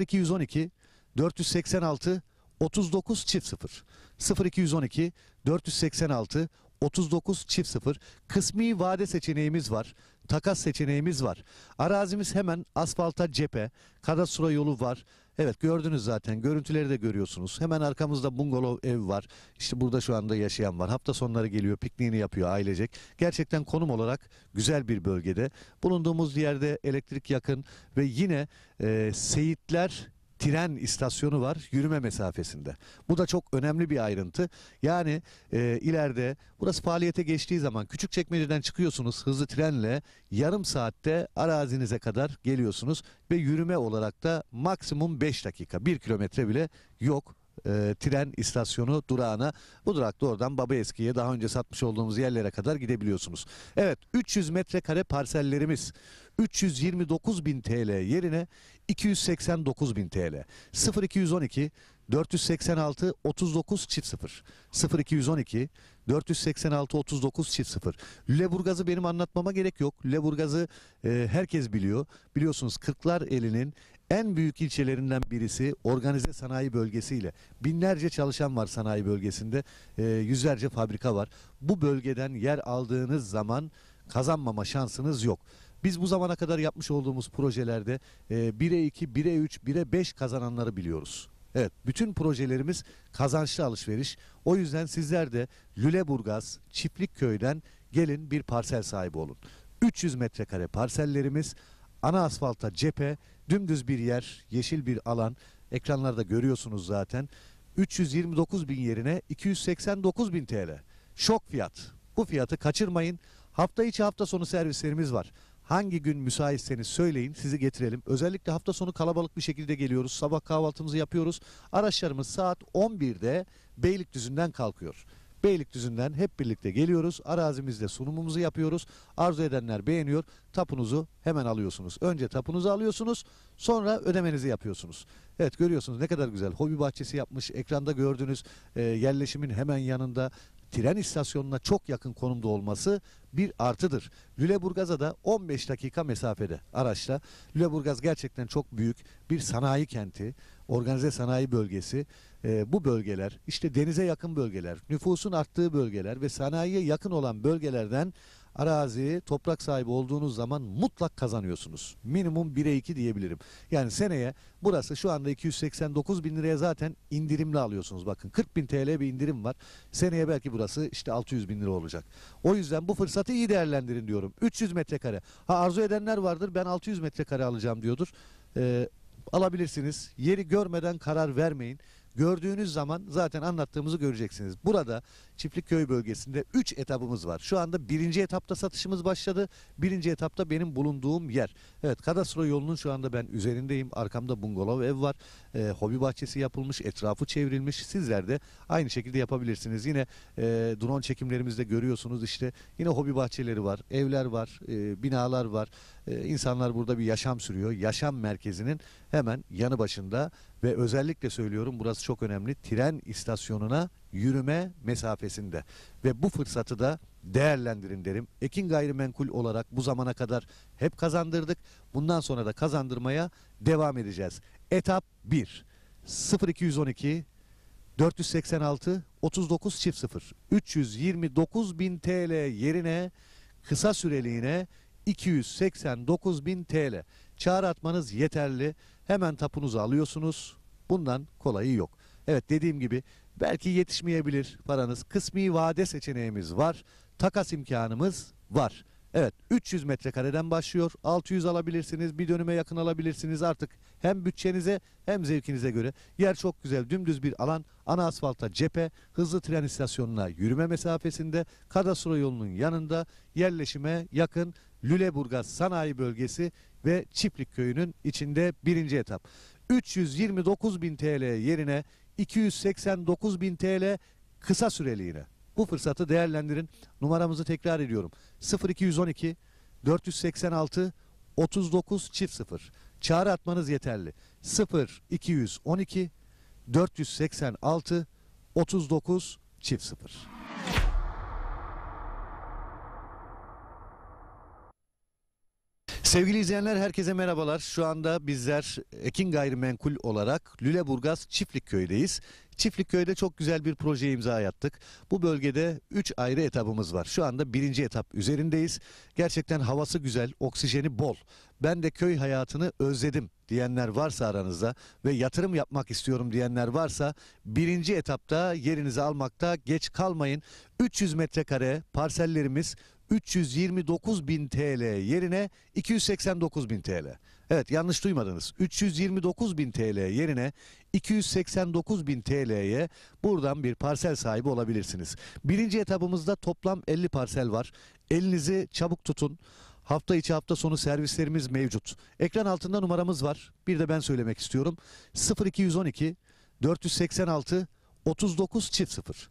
0212 486 39 00 0212 486 39 0. Kısmi vade seçeneğimiz var. Takas seçeneğimiz var. Arazimiz hemen asfalta cephe. Kadastro yolu var. Evet, gördünüz zaten. Görüntüleri de görüyorsunuz. Hemen arkamızda bungalov ev var. İşte burada şu anda yaşayan var. Hafta sonları geliyor, pikniğini yapıyor ailecek. Gerçekten konum olarak güzel bir bölgede. Bulunduğumuz yerde elektrik yakın ve yine Seyitler tren istasyonu var yürüme mesafesinde. Bu da çok önemli bir ayrıntı. Yani ileride burası faaliyete geçtiği zaman Küçükçekmece'den çıkıyorsunuz hızlı trenle, yarım saatte arazinize kadar geliyorsunuz ve yürüme olarak da maksimum 5 dakika, 1 kilometre bile yok. Tren istasyonu durağına, bu durakta oradan Babaeski'ye, daha önce satmış olduğumuz yerlere kadar gidebiliyorsunuz. Evet, 300 metrekare parsellerimiz 329.000 TL yerine 289.000 TL. 0212 486 39 00 0212 486 39 00. Lüleburgaz'ı benim anlatmama gerek yok. Lüleburgaz'ı herkes biliyor. Biliyorsunuz Kırklareli'nin en büyük ilçelerinden birisi, organize sanayi bölgesiyle. Binlerce çalışan var sanayi bölgesinde. Yüzlerce fabrika var. Bu bölgeden yer aldığınız zaman kazanmama şansınız yok. Biz bu zamana kadar yapmış olduğumuz projelerde 1'e 2, 1'e 3, 1'e 5 kazananları biliyoruz. Evet, bütün projelerimiz kazançlı alışveriş. O yüzden sizler de Lüleburgaz Çiftlikköy'den gelin bir parsel sahibi olun. 300 metrekare parsellerimiz ana asfalta cephe, Dümdüz bir yer, yeşil bir alan. Ekranlarda görüyorsunuz zaten. 329 bin yerine 289 bin TL. Şok fiyat. Bu fiyatı kaçırmayın. Hafta içi hafta sonu servislerimiz var. Hangi gün müsaitseniz söyleyin, sizi getirelim. Özellikle hafta sonu kalabalık bir şekilde geliyoruz. Sabah kahvaltımızı yapıyoruz. Araçlarımız saat 11'de Beylikdüzü'nden kalkıyor. Beylikdüzü'nden hep birlikte geliyoruz. Arazimizde sunumumuzu yapıyoruz. Arzu edenler beğeniyor. Tapunuzu hemen alıyorsunuz. Önce tapunuzu alıyorsunuz. Sonra ödemenizi yapıyorsunuz. Evet, görüyorsunuz ne kadar güzel. Hobi bahçesi yapmış. Ekranda gördüğünüz yerleşimin hemen yanında, tren istasyonuna çok yakın konumda olması bir artıdır. Lüleburgaz'a da 15 dakika mesafede araçla. Lüleburgaz gerçekten çok büyük bir sanayi kenti, organize sanayi bölgesi. Bu bölgeler, işte denize yakın bölgeler, nüfusun arttığı bölgeler ve sanayiye yakın olan bölgelerden arazi, toprak sahibi olduğunuz zaman mutlak kazanıyorsunuz. Minimum 1'e 2 diyebilirim. Yani seneye burası şu anda 289 bin liraya zaten indirimli alıyorsunuz. Bakın 40 bin TL bir indirim var. Seneye belki burası işte 600 bin lira olacak. O yüzden bu fırsatı iyi değerlendirin diyorum. 300 metrekare. Ha, arzu edenler vardır, ben 600 metrekare alacağım diyordur. Alabilirsiniz. Yeri görmeden karar vermeyin. Gördüğünüz zaman zaten anlattığımızı göreceksiniz. Burada Çiftlikköy bölgesinde 3 etapımız var. Şu anda 1. etapta satışımız başladı. 1. etapta benim bulunduğum yer. Evet, kadastro yolunun şu anda ben üzerindeyim. Arkamda bungalov ev var. Hobi bahçesi yapılmış, etrafı çevrilmiş. Sizler de aynı şekilde yapabilirsiniz. Yine drone çekimlerimizde görüyorsunuz işte. Yine hobi bahçeleri var, evler var, binalar var. İnsanlar burada bir yaşam sürüyor. Yaşam merkezinin hemen yanı başında ve özellikle söylüyorum, burası çok önemli. Tren istasyonuna yürüme mesafesinde ve bu fırsatı da değerlendirin derim. Ekin Gayrimenkul olarak bu zamana kadar hep kazandırdık. Bundan sonra da kazandırmaya devam edeceğiz. Etap 1. 0212 486 39 0 329 bin TL yerine kısa süreliğine 289 bin TL. Çağrı atmanız yeterli. Hemen tapunuzu alıyorsunuz. Bundan kolayı yok. Evet, dediğim gibi belki yetişmeyebilir paranız. Kısmi vade seçeneğimiz var. Takas imkanımız var. Evet, 300 metrekareden başlıyor. 600 alabilirsiniz. Bir dönüme yakın alabilirsiniz. Artık hem bütçenize hem zevkinize göre. Yer çok güzel. Dümdüz bir alan. Ana asfalta cephe. Hızlı tren istasyonuna yürüme mesafesinde. Kadastro yolunun yanında. Yerleşime yakın. Lüleburgaz Sanayi Bölgesi ve Çiftlikköy'ünün içinde 1. etap. 329 bin TL yerine 289 bin TL kısa süreliğine. Bu fırsatı değerlendirin. Numaramızı tekrar ediyorum. 0212 486 39 0. Çağrı atmanız yeterli. 0212 486 39 0. Sevgili izleyenler, herkese merhabalar. Şu anda bizler Ekin Gayrimenkul olarak Lüleburgaz Çiftlikköy'deyiz. Çiftlikköy'de çok güzel bir projeye imza attık. Bu bölgede 3 ayrı etapımız var. Şu anda 1. etap üzerindeyiz. Gerçekten havası güzel, oksijeni bol. Ben de köy hayatını özledim diyenler varsa aranızda ve yatırım yapmak istiyorum diyenler varsa 1. etapta yerinizi almakta geç kalmayın. 300 metrekare parsellerimiz 329 bin TL yerine 289 bin TL. Evet, yanlış duymadınız. 329 bin TL yerine 289 bin TL'ye buradan bir parsel sahibi olabilirsiniz. 1. etapımızda toplam 50 parsel var. Elinizi çabuk tutun. Hafta içi hafta sonu servislerimiz mevcut. Ekran altında numaramız var. Bir de ben söylemek istiyorum. 0212 486 39 0.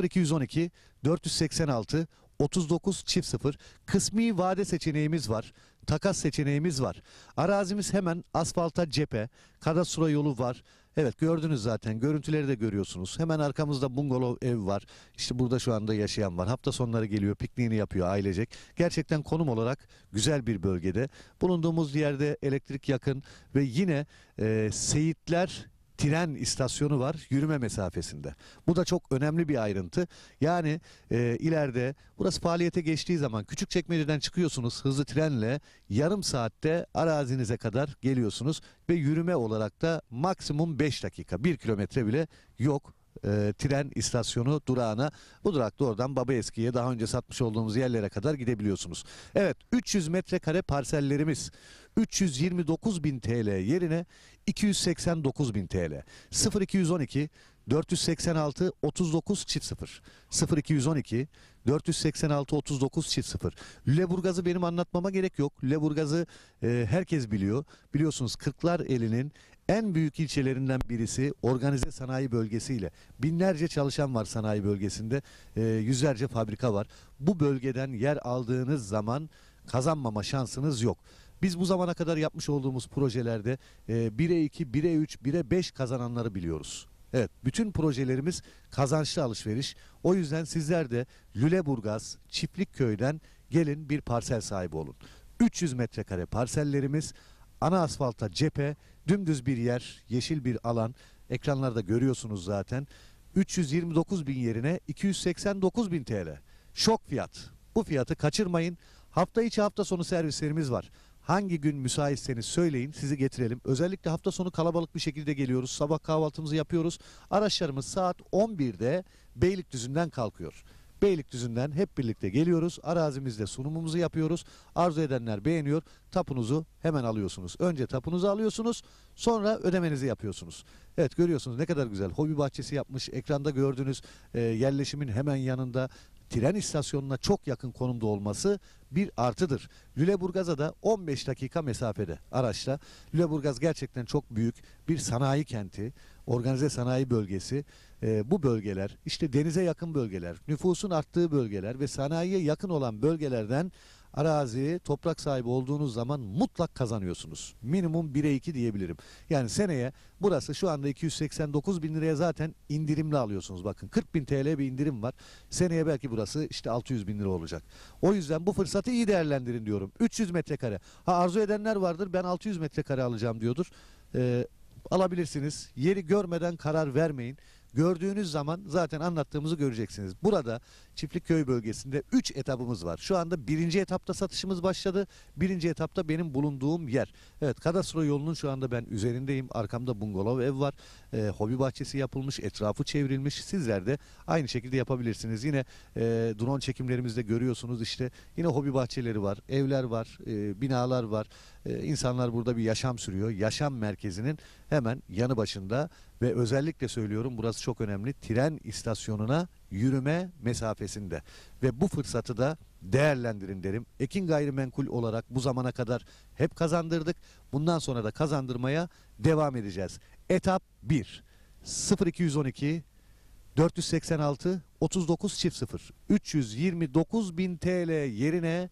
0212 486 39 0. Kısmi vade seçeneğimiz var. Takas seçeneğimiz var. Arazimiz hemen asfalta cephe. Kadastro yolu var. Evet, gördünüz zaten. Görüntüleri de görüyorsunuz. Hemen arkamızda bungalov ev var. İşte burada şu anda yaşayan var. Hafta sonları geliyor, pikniğini yapıyor ailecek. Gerçekten konum olarak güzel bir bölgede. Bulunduğumuz yerde elektrik yakın ve yine Seyitler tren istasyonu var yürüme mesafesinde. Bu da çok önemli bir ayrıntı. Yani ileride burası faaliyete geçtiği zaman Küçükçekmece'den çıkıyorsunuz hızlı trenle, yarım saatte arazinize kadar geliyorsunuz ve yürüme olarak da maksimum 5 dakika, 1 kilometre bile yok. tren istasyonu durağına. Bu durakta oradan Babaeski'ye, daha önce satmış olduğumuz yerlere kadar gidebiliyorsunuz. Evet, 300 metrekare parsellerimiz 329.000 TL yerine 289.000 TL. 0212 486 39 0 0212 486 39 0. Lüleburgaz'ı benim anlatmama gerek yok. Lüleburgaz'ı herkes biliyor. Biliyorsunuz Kırklareli'nin en büyük ilçelerinden birisi, organize sanayi bölgesiyle. Binlerce çalışan var sanayi bölgesinde. Yüzlerce fabrika var. Bu bölgeden yer aldığınız zaman kazanmama şansınız yok. Biz bu zamana kadar yapmış olduğumuz projelerde 1'e 2, 1'e 3, 1'e 5 kazananları biliyoruz. Evet, bütün projelerimiz kazançlı alışveriş. O yüzden sizler de Lüleburgaz Çiftlikköy'den gelin bir parsel sahibi olun. 300 metrekare parsellerimiz, ana asfalta cephe, dümdüz bir yer, yeşil bir alan. Ekranlarda görüyorsunuz zaten. 329.000 yerine 289.000 TL. Şok fiyat. Bu fiyatı kaçırmayın. Hafta içi, hafta sonu servislerimiz var. Hangi gün müsaitseniz söyleyin, sizi getirelim. Özellikle hafta sonu kalabalık bir şekilde geliyoruz. Sabah kahvaltımızı yapıyoruz. Araçlarımız saat 11'de Beylikdüzü'nden kalkıyor. Beylikdüzü'nden hep birlikte geliyoruz. Arazimizde sunumumuzu yapıyoruz. Arzu edenler beğeniyor. Tapunuzu hemen alıyorsunuz. Önce tapunuzu alıyorsunuz, sonra ödemenizi yapıyorsunuz. Evet, görüyorsunuz ne kadar güzel. Hobi bahçesi yapmış. Ekranda gördüğünüz yerleşimin hemen yanında, tren istasyonuna çok yakın konumda olması bir artıdır. Lüleburgaz'a da 15 dakika mesafede araçla. Lüleburgaz gerçekten çok büyük bir sanayi kenti, organize sanayi bölgesi. Bu bölgeler, işte denize yakın bölgeler, nüfusun arttığı bölgeler ve sanayiye yakın olan bölgelerden arazi, toprak sahibi olduğunuz zaman mutlak kazanıyorsunuz. Minimum 1'e 2 diyebilirim. Yani seneye burası şu anda 289.000 liraya zaten indirimli alıyorsunuz. Bakın 40.000 TL bir indirim var. Seneye belki burası işte 600.000 lira olacak. O yüzden bu fırsatı iyi değerlendirin diyorum. 300 metrekare. Arzu edenler vardır, ben 600 metrekare alacağım diyordur. Alabilirsiniz. Yeri görmeden karar vermeyin. Gördüğünüz zaman zaten anlattığımızı göreceksiniz. Burada Çiftlikköy bölgesinde 3 etapımız var. Şu anda 1. etapta satışımız başladı. 1. etapta benim bulunduğum yer. Evet, kadastro yolunun şu anda ben üzerindeyim. Arkamda bungalov ev var. Hobi bahçesi yapılmış, etrafı çevrilmiş. Sizler de aynı şekilde yapabilirsiniz. Yine drone çekimlerimizde görüyorsunuz işte. Yine hobi bahçeleri var, evler var, binalar var. İnsanlar burada bir yaşam sürüyor. Yaşam merkezinin hemen yanı başında ve özellikle söylüyorum, burası çok önemli. Tren istasyonuna yürüme mesafesinde ve bu fırsatı da değerlendirin derim. Ekin Gayrimenkul olarak bu zamana kadar hep kazandırdık. Bundan sonra da kazandırmaya devam edeceğiz. Etap 1. 0212 486 39 0 329.000 TL yerine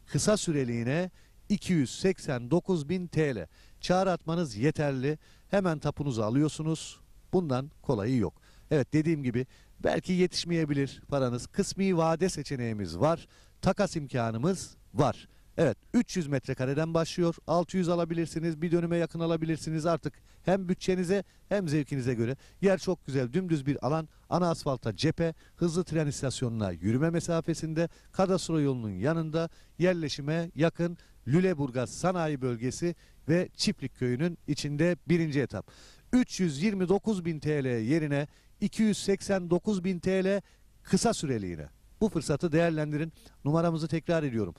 kısa süreliğine 289.000 TL. Çağrı atmanız yeterli. Hemen tapunuzu alıyorsunuz. Bundan kolayı yok. Evet, dediğim gibi belki yetişmeyebilir paranız. Kısmi vade seçeneğimiz var. Takas imkanımız var. Evet, 300 metrekareden başlıyor. 600 alabilirsiniz. Bir dönüme yakın alabilirsiniz. Artık hem bütçenize hem zevkinize göre. Yer çok güzel. Dümdüz bir alan. Ana asfalta cephe. Hızlı tren istasyonuna yürüme mesafesinde. Kadastro yolunun yanında. Yerleşime yakın. Lüleburgaz Sanayi Bölgesi ve Çiftlikköy'ünün içinde 1. etap. 329.000 TL yerine 289.000 TL kısa süreliğine. Bu fırsatı değerlendirin. Numaramızı tekrar ediyorum.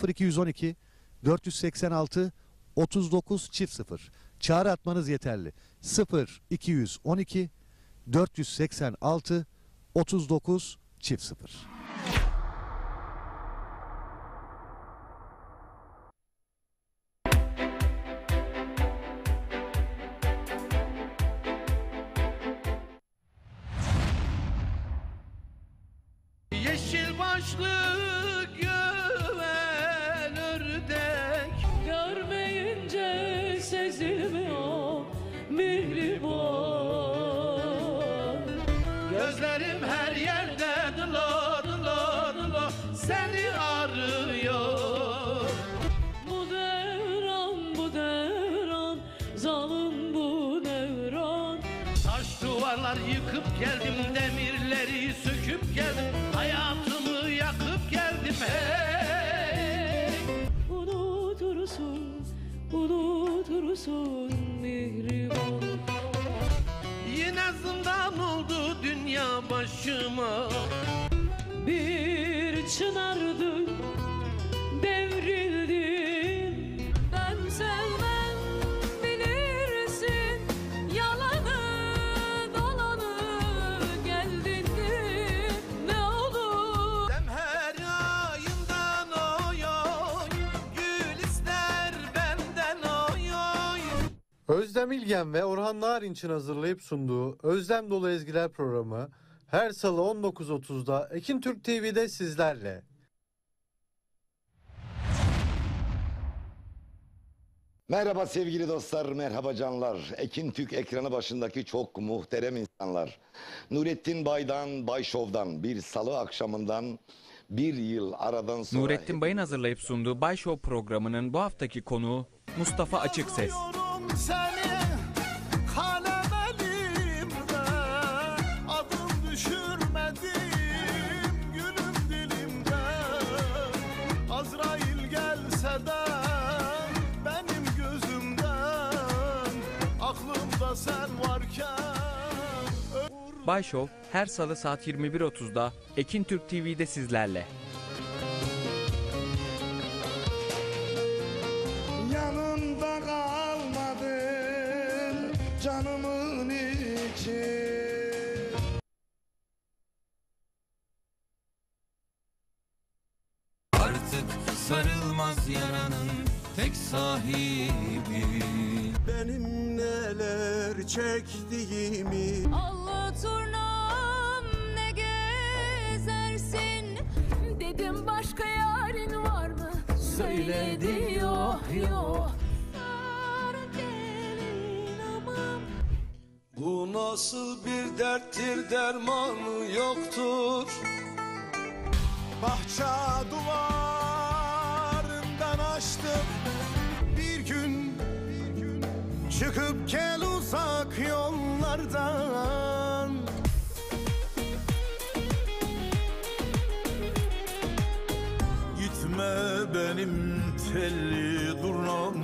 0212 486 39 0. Çağrı atmanız yeterli. 0212 486 39 0. Yeşil başlı güven ördek Görmeyince sezilmiyor mihriban. Gözlerim her yerde dılo dılo dılo seni arıyor. Bu devran zalim bu devran. Taş duvarlar yıkıp geldim, demirleri söküp geldim, hayatımı yakıp geldim hey. Unutursun mihriban. Yine zindan oldu dünya. başıma. Bir çınardı devrildim. Ben sevmem bilirsin, yalanı dolanı geldin ne olur. Her ayından oy oy, gül ister benden oy oy. Özlem İlgen ve Orhan Narinç'in hazırlayıp sunduğu Özlem Dolu Ezgiler programı her salı 19.30'da Ekin Türk TV'de sizlerle. Merhaba sevgili dostlar, merhaba canlar. Ekin Türk ekranı başındaki çok muhterem insanlar. Nurettin Bay'dan, Bay Show'dan bir salı akşamından bir yıl aradan sonra... Nurettin Bay'ın hazırlayıp sunduğu Bay Show programının bu haftaki konuğu Mustafa Açıkses. Seni kalem elimde, adım düşürmedim gülüm dilimde. Azrail gelse de benim gözümden, aklımda sen varken. Bay Show her salı saat 21.30'da Ekin Türk TV'de sizlerle. Yanımda kalmadın canımın içi. Artık sarılmaz yaranın tek sahibi. Benim neler çektiğimi. Allah turnam ne gezersin, dedim başka yarın var mı? Söyledi yok yok. Sarı gelin aman. Bu nasıl bir derttir, dermanı yoktur. Bahçe duvarından açtım bir gün, çıkıp gel uzak yollardan. Gitme benim telli durnam,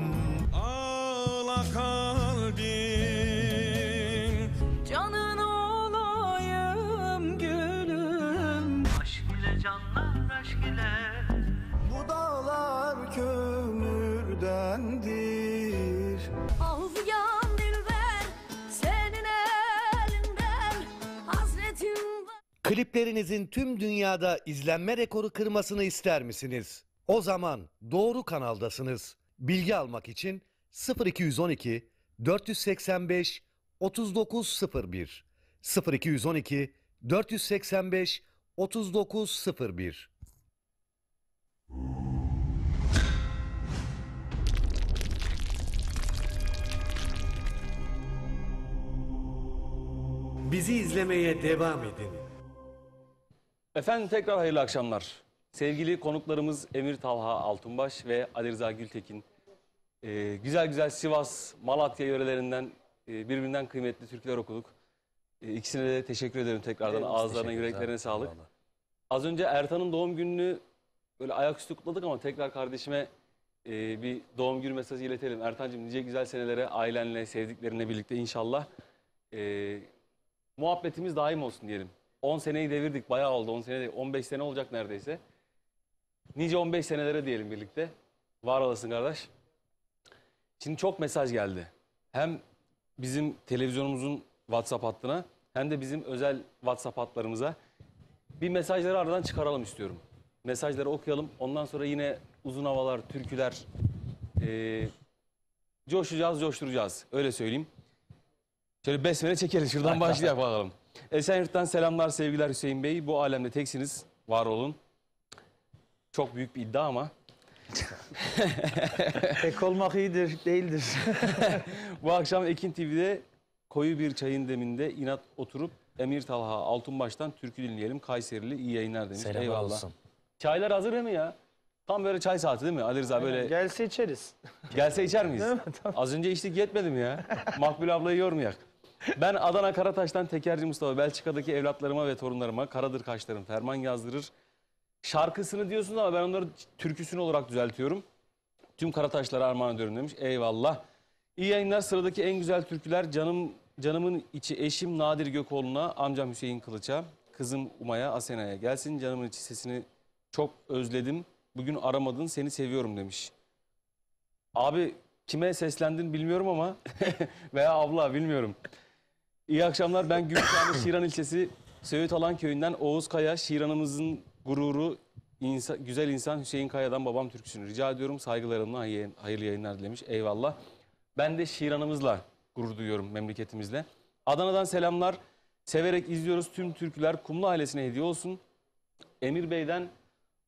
ağla kalbim. Canın olayım gülüm. Aşk ile canlar aşk ile. Bu dağlar kömürdendir. Avyan dilber senin elinden, hasretim var. Kliplerinizin tüm dünyada izlenme rekoru kırmasını ister misiniz? O zaman doğru kanaldasınız. Bilgi almak için 0212 485 3901 0212 485 3901. Bizi izlemeye devam edin. Efendim tekrar hayırlı akşamlar. Sevgili konuklarımız Emir Talha Altunbaş ve Ali Rıza Gültekin. Güzel güzel Sivas, Malatya yörelerinden birbirinden kıymetli türküler okuduk. İkisine de teşekkür ederim tekrardan. Evet, Ağızlarına, teşekkür ederiz yüreklerine abi. sağlık. Eyvallah. Az önce Ertan'ın doğum gününü böyle ayaküstü kutladık ama tekrar kardeşime bir doğum günü mesajı iletelim. Ertan'cığım nice güzel senelere ailenle, sevdiklerinle birlikte inşallah muhabbetimiz daim olsun diyelim. 10 seneyi devirdik, bayağı oldu. 10 sene değil, 15 sene olacak neredeyse. Nice 15 senelere diyelim birlikte. Var olasın kardeş. Şimdi çok mesaj geldi. Hem bizim televizyonumuzun WhatsApp hattına hem de bizim özel WhatsApp hatlarımıza. Bir mesajları aradan çıkaralım istiyorum. Mesajları okuyalım. Ondan sonra yine uzun havalar, türküler coşacağız, coşturacağız. Öyle söyleyeyim. Şöyle besmele çekelim. Şuradan başlayalım bakalım. Esenyurt'tan selamlar, sevgiler Hüseyin Bey. Bu alemde teksiniz. Var olun. Çok büyük bir iddia ama. Tek olmak iyidir, değildir. Bu akşam Ekin TV'de koyu bir çayın deminde inat oturup Emir Talha Altunbaş'tan türkü dinleyelim. Kayserili iyi yayınlar demiş. Selamlar Eyvallah. olsun. Çaylar hazır değil mi ya? Tam böyle çay saati değil mi? Ali Rıza böyle Gelse içeriz. gelse içer miyiz? Değil mi? Tamam. Az önce içtik yetmedi mi ya? Makbul ablayı yormayak. Ben Adana Karataş'tan Tekerci Mustafa, Belçika'daki evlatlarıma ve torunlarıma Karadır Kaşlarım ferman yazdırır. Şarkısını diyorsunuz ama ben onları türküsünü olarak düzeltiyorum. Tüm Karataşlara armağan ediyorum demiş. Eyvallah. İyi yayınlar. Sıradaki en güzel türküler canım canımın içi eşim Nadir Gökoğlu'na, amcam Hüseyin Kılıç'a, kızım Umay'a, Asena'ya gelsin. Canımın içi sesini çok özledim. Bugün aramadın, seni seviyorum demiş. Abi kime seslendin bilmiyorum ama veya abla bilmiyorum. İyi akşamlar, ben Gümüşhane Şiran ilçesi Söğütalan köyünden Oğuz Kaya. Şiranımızın gururu, güzel insan Hüseyin Kaya'dan babam türküsünü rica ediyorum. Saygılarımla hayırlı yayınlar dilemiş. Eyvallah. Ben de Şiranımızla gurur duyuyorum, memleketimizle. Adana'dan selamlar. Severek izliyoruz. Tüm türküler Kumlu ailesine hediye olsun. Emir Bey'den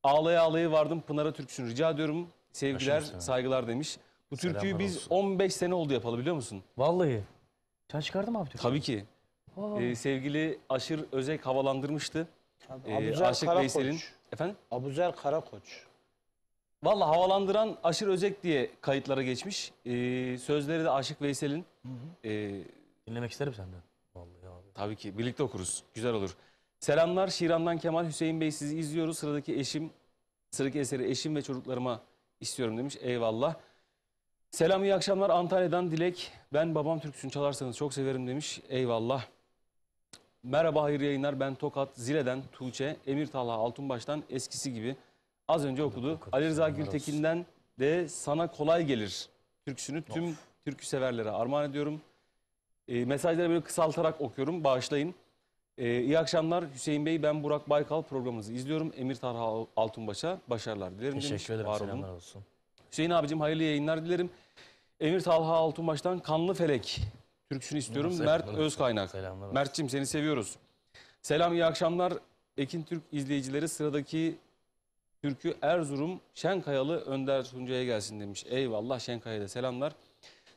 ağlaya ağlaya vardım Pınar'a türküsünü rica ediyorum. Sevgiler, saygılar demiş. Bu türküyü Selamlar biz olsun. 15 sene oldu yapalı, biliyor musun? Vallahi. Sen çıkardın mı abi türküyü? Tabii ki. Sevgili Aşır Özek havalandırmıştı. Abuzer Aşık Veysel'in. Karakoç. Efendim? Abuzer Karakoç. Vallahi havalandıran Aşır Özek diye kayıtlara geçmiş. Sözleri de Aşık Veysel'in. Dinlemek isterim senden. Vallahi abi. Tabii ki. Birlikte okuruz. Güzel olur. Selamlar. Şiran'dan Kemal. Hüseyin Bey, sizi izliyoruz. Sıradaki eseri eşim ve çocuklarıma istiyorum demiş. Eyvallah. Selam, iyi akşamlar. Antalya'dan Dilek. Ben babam türküsünü çalarsanız çok severim demiş. Eyvallah. Merhaba, hayırlı yayınlar. Ben Tokat Zile'den Tuğçe. Emir Talha Altunbaş'tan eskisi gibi. Az önce okudu. Ali Rıza Gültekin'den de sana kolay gelir türküsünü tüm türkü severlere armağan ediyorum. Mesajları böyle kısaltarak okuyorum. Bağışlayın. İyi akşamlar Hüseyin Bey. Ben Burak Baykal, programınızı izliyorum. Emir Talha Altunbaş'a başarılar dilerim demiş. Teşekkür ederim. Var olun. Selamlar olsun. Hüseyin abicim, hayırlı yayınlar dilerim. Emir Talha Altunbaş'tan Kanlı Felek türküsünü istiyorum. Selamlar Mert olsun. Özkaynak. Selamlar olsun. Mert'cim, seni seviyoruz. Selam, iyi akşamlar. Ekin Türk izleyicileri, sıradaki türkü Erzurum Şenkayalı Önder Tuncay'a gelsin demiş. Eyvallah, Şenkaya'ya da selamlar.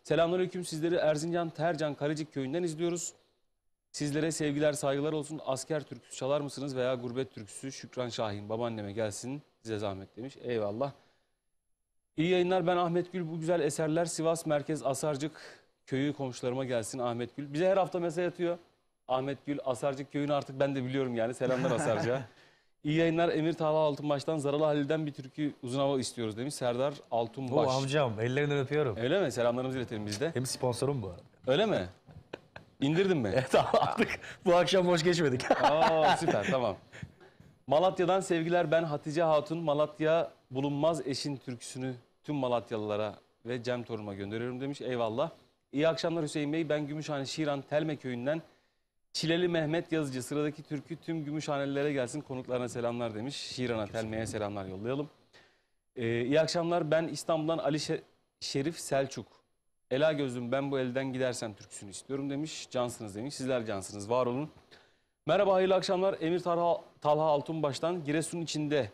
Selamünaleyküm, sizleri Erzincan Tercan Kalecik köyünden izliyoruz. Sizlere sevgiler, saygılar olsun. Asker türküsü çalar mısınız veya gurbet türküsü? Şükran Şahin babaanneme gelsin, size zahmet demiş. Eyvallah. İyi yayınlar, ben Ahmet Gül. Bu güzel eserler Sivas Merkez Asarcık köyü komşularıma gelsin Ahmet Gül. Bize her hafta mesaj atıyor. Ahmet Gül, Asarcık köyünü artık ben de biliyorum yani. Selamlar Asarcık'a. İyi yayınlar, Emir Talha Altunbaş'tan Zaralı Halil'den bir türkü uzun hava istiyoruz demiş. Serdar Altunbaş. O amcam, ellerinden öpüyorum. Öyle mi? Selamlarımızı iletelim biz de. Hem sponsorum bu arada. Öyle mi? İndirdin mi? Evet abi, artık bu akşam boş geçmedik. Aa, süper, tamam. Malatya'dan sevgiler, ben Hatice Hatun. Malatya bulunmaz eşin türküsünü tüm Malatyalılara ve Cem Torun'uma gönderiyorum demiş. Eyvallah. İyi akşamlar Hüseyin Bey. Ben Gümüşhane Şiran Telme köyünden Çileli Mehmet Yazıcı. Sıradaki türkü tüm Gümüşhanelilere gelsin. Konuklarına selamlar demiş. Şiran'a, Telme'ye selamlar yollayalım. İyi akşamlar. Ben İstanbul'dan Ali Şerif Selçuk. Ela gözlüm, ben bu elden gidersem türküsünü istiyorum demiş. Cansınız demiş. Sizler cansınız. Var olun. Merhaba, hayırlı akşamlar. Emir Talha Altunbaş'tan Giresun içinde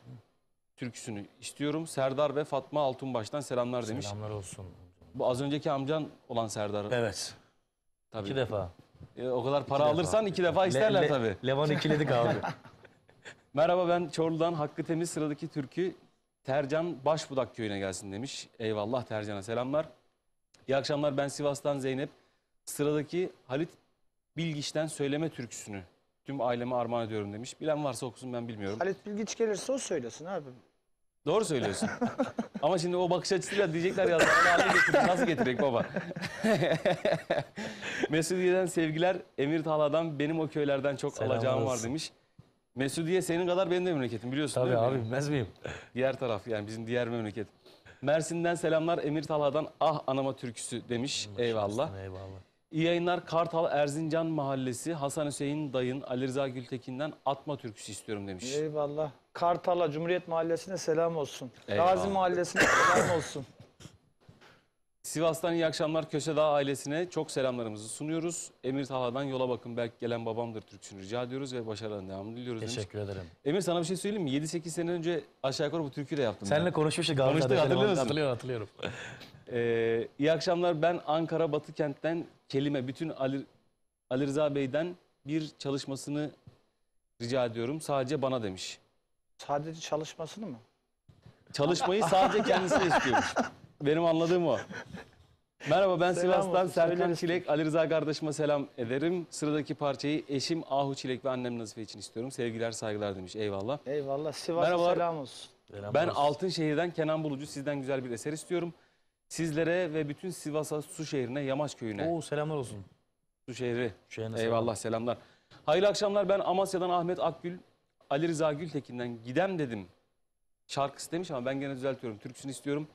türküsünü istiyorum. Serdar ve Fatma Altunbaş'tan selamlar demiş. Selamlar olsun. Bu az önceki amcan olan Serdar. Evet. Tabii. 2 defa. O kadar para defa. alırsan 2 defa isterler tabii. Levan ikiledik abi. Merhaba, ben Çorlu'dan Hakkı Temiz. Sıradaki türkü Tercan Başbudak köyüne gelsin demiş. Eyvallah, Tercan'a selamlar. İyi akşamlar, ben Sivas'tan Zeynep. Sıradaki Halit Bilgiç'ten Söyleme türküsünü tüm aileme armağan ediyorum demiş. Bilen varsa okusun, ben bilmiyorum. Halit Bilgiç gelirse o söylesin abi. Doğru söylüyorsun. Ama şimdi o bakış açısıyla diyecekler ya haline getirdik. Nasıl getirek baba? Mesudiye'den sevgiler. Emir Talha'dan benim o köylerden çok Selamlar alacağım var olsun. demiş. Mesudiye senin kadar benim de memleketim, biliyorsun Tabii değil mi? abi, bilmez miyim? Diğer taraf, yani bizim diğer memleket. Mersin'den selamlar, Emir Talha'dan Ah Anama türküsü demiş. Eyvallah. Eyvallah. İyi yayınlar, Kartal Erzincan Mahallesi Hasan Hüseyin dayın Ali Rıza Gültekin'den Atma türküsü istiyorum demiş. Eyvallah. Kartal'a, Cumhuriyet Mahallesi'ne selam olsun. Eyvallah. Gazi Mahallesi'ne selam olsun. Sivas'tan iyi akşamlar, Kösedağ ailesine çok selamlarımızı sunuyoruz. Emir Talha'dan Yola Bakın Belki Gelen Babamdır türküsünü rica ediyoruz ve başarıların devamını diliyoruz demiş. Teşekkür ederim. Emir, sana bir şey söyleyeyim mi? 7-8 sene önce aşağı yukarı bu türküyü de yaptım. Seninle konuşmuştuk abi. Konuştuk, hatırlıyor musun? Hatırlıyorum. İyi akşamlar, ben Ankara Batı kentten Kelime. Bütün Ali Rıza Bey'den bir çalışmasını rica ediyorum. Sadece bana demiş. Sadece çalışmasını mı? Çalışmayı sadece kendisine istiyormuş. Benim anladığım o. Merhaba, ben Selam Sivas'tan olsun, Serkan söyleriz. Çilek. Ali Rıza kardeşime selam ederim. Sıradaki parçayı eşim Ahu Çilek ve annem Nazife için istiyorum. Sevgiler, saygılar demiş. Eyvallah. Eyvallah. Sivas'a Merhabalar. selam olsun. Ben Altınşehir'den Kenan Bulucu, sizden güzel bir eser istiyorum. Sizlere ve bütün Sivas'a, Su şehrine, Yamaç köyüne Oo, selamlar olsun. Su şehri. Şehrine Eyvallah, selam. selamlar. Hayırlı akşamlar. Ben Amasya'dan Ahmet Akgül, Ali Rıza Gültekin'den Gidem dedim. Şarkısı demiş ama ben gene düzeltiyorum. Türküsünü istiyorum.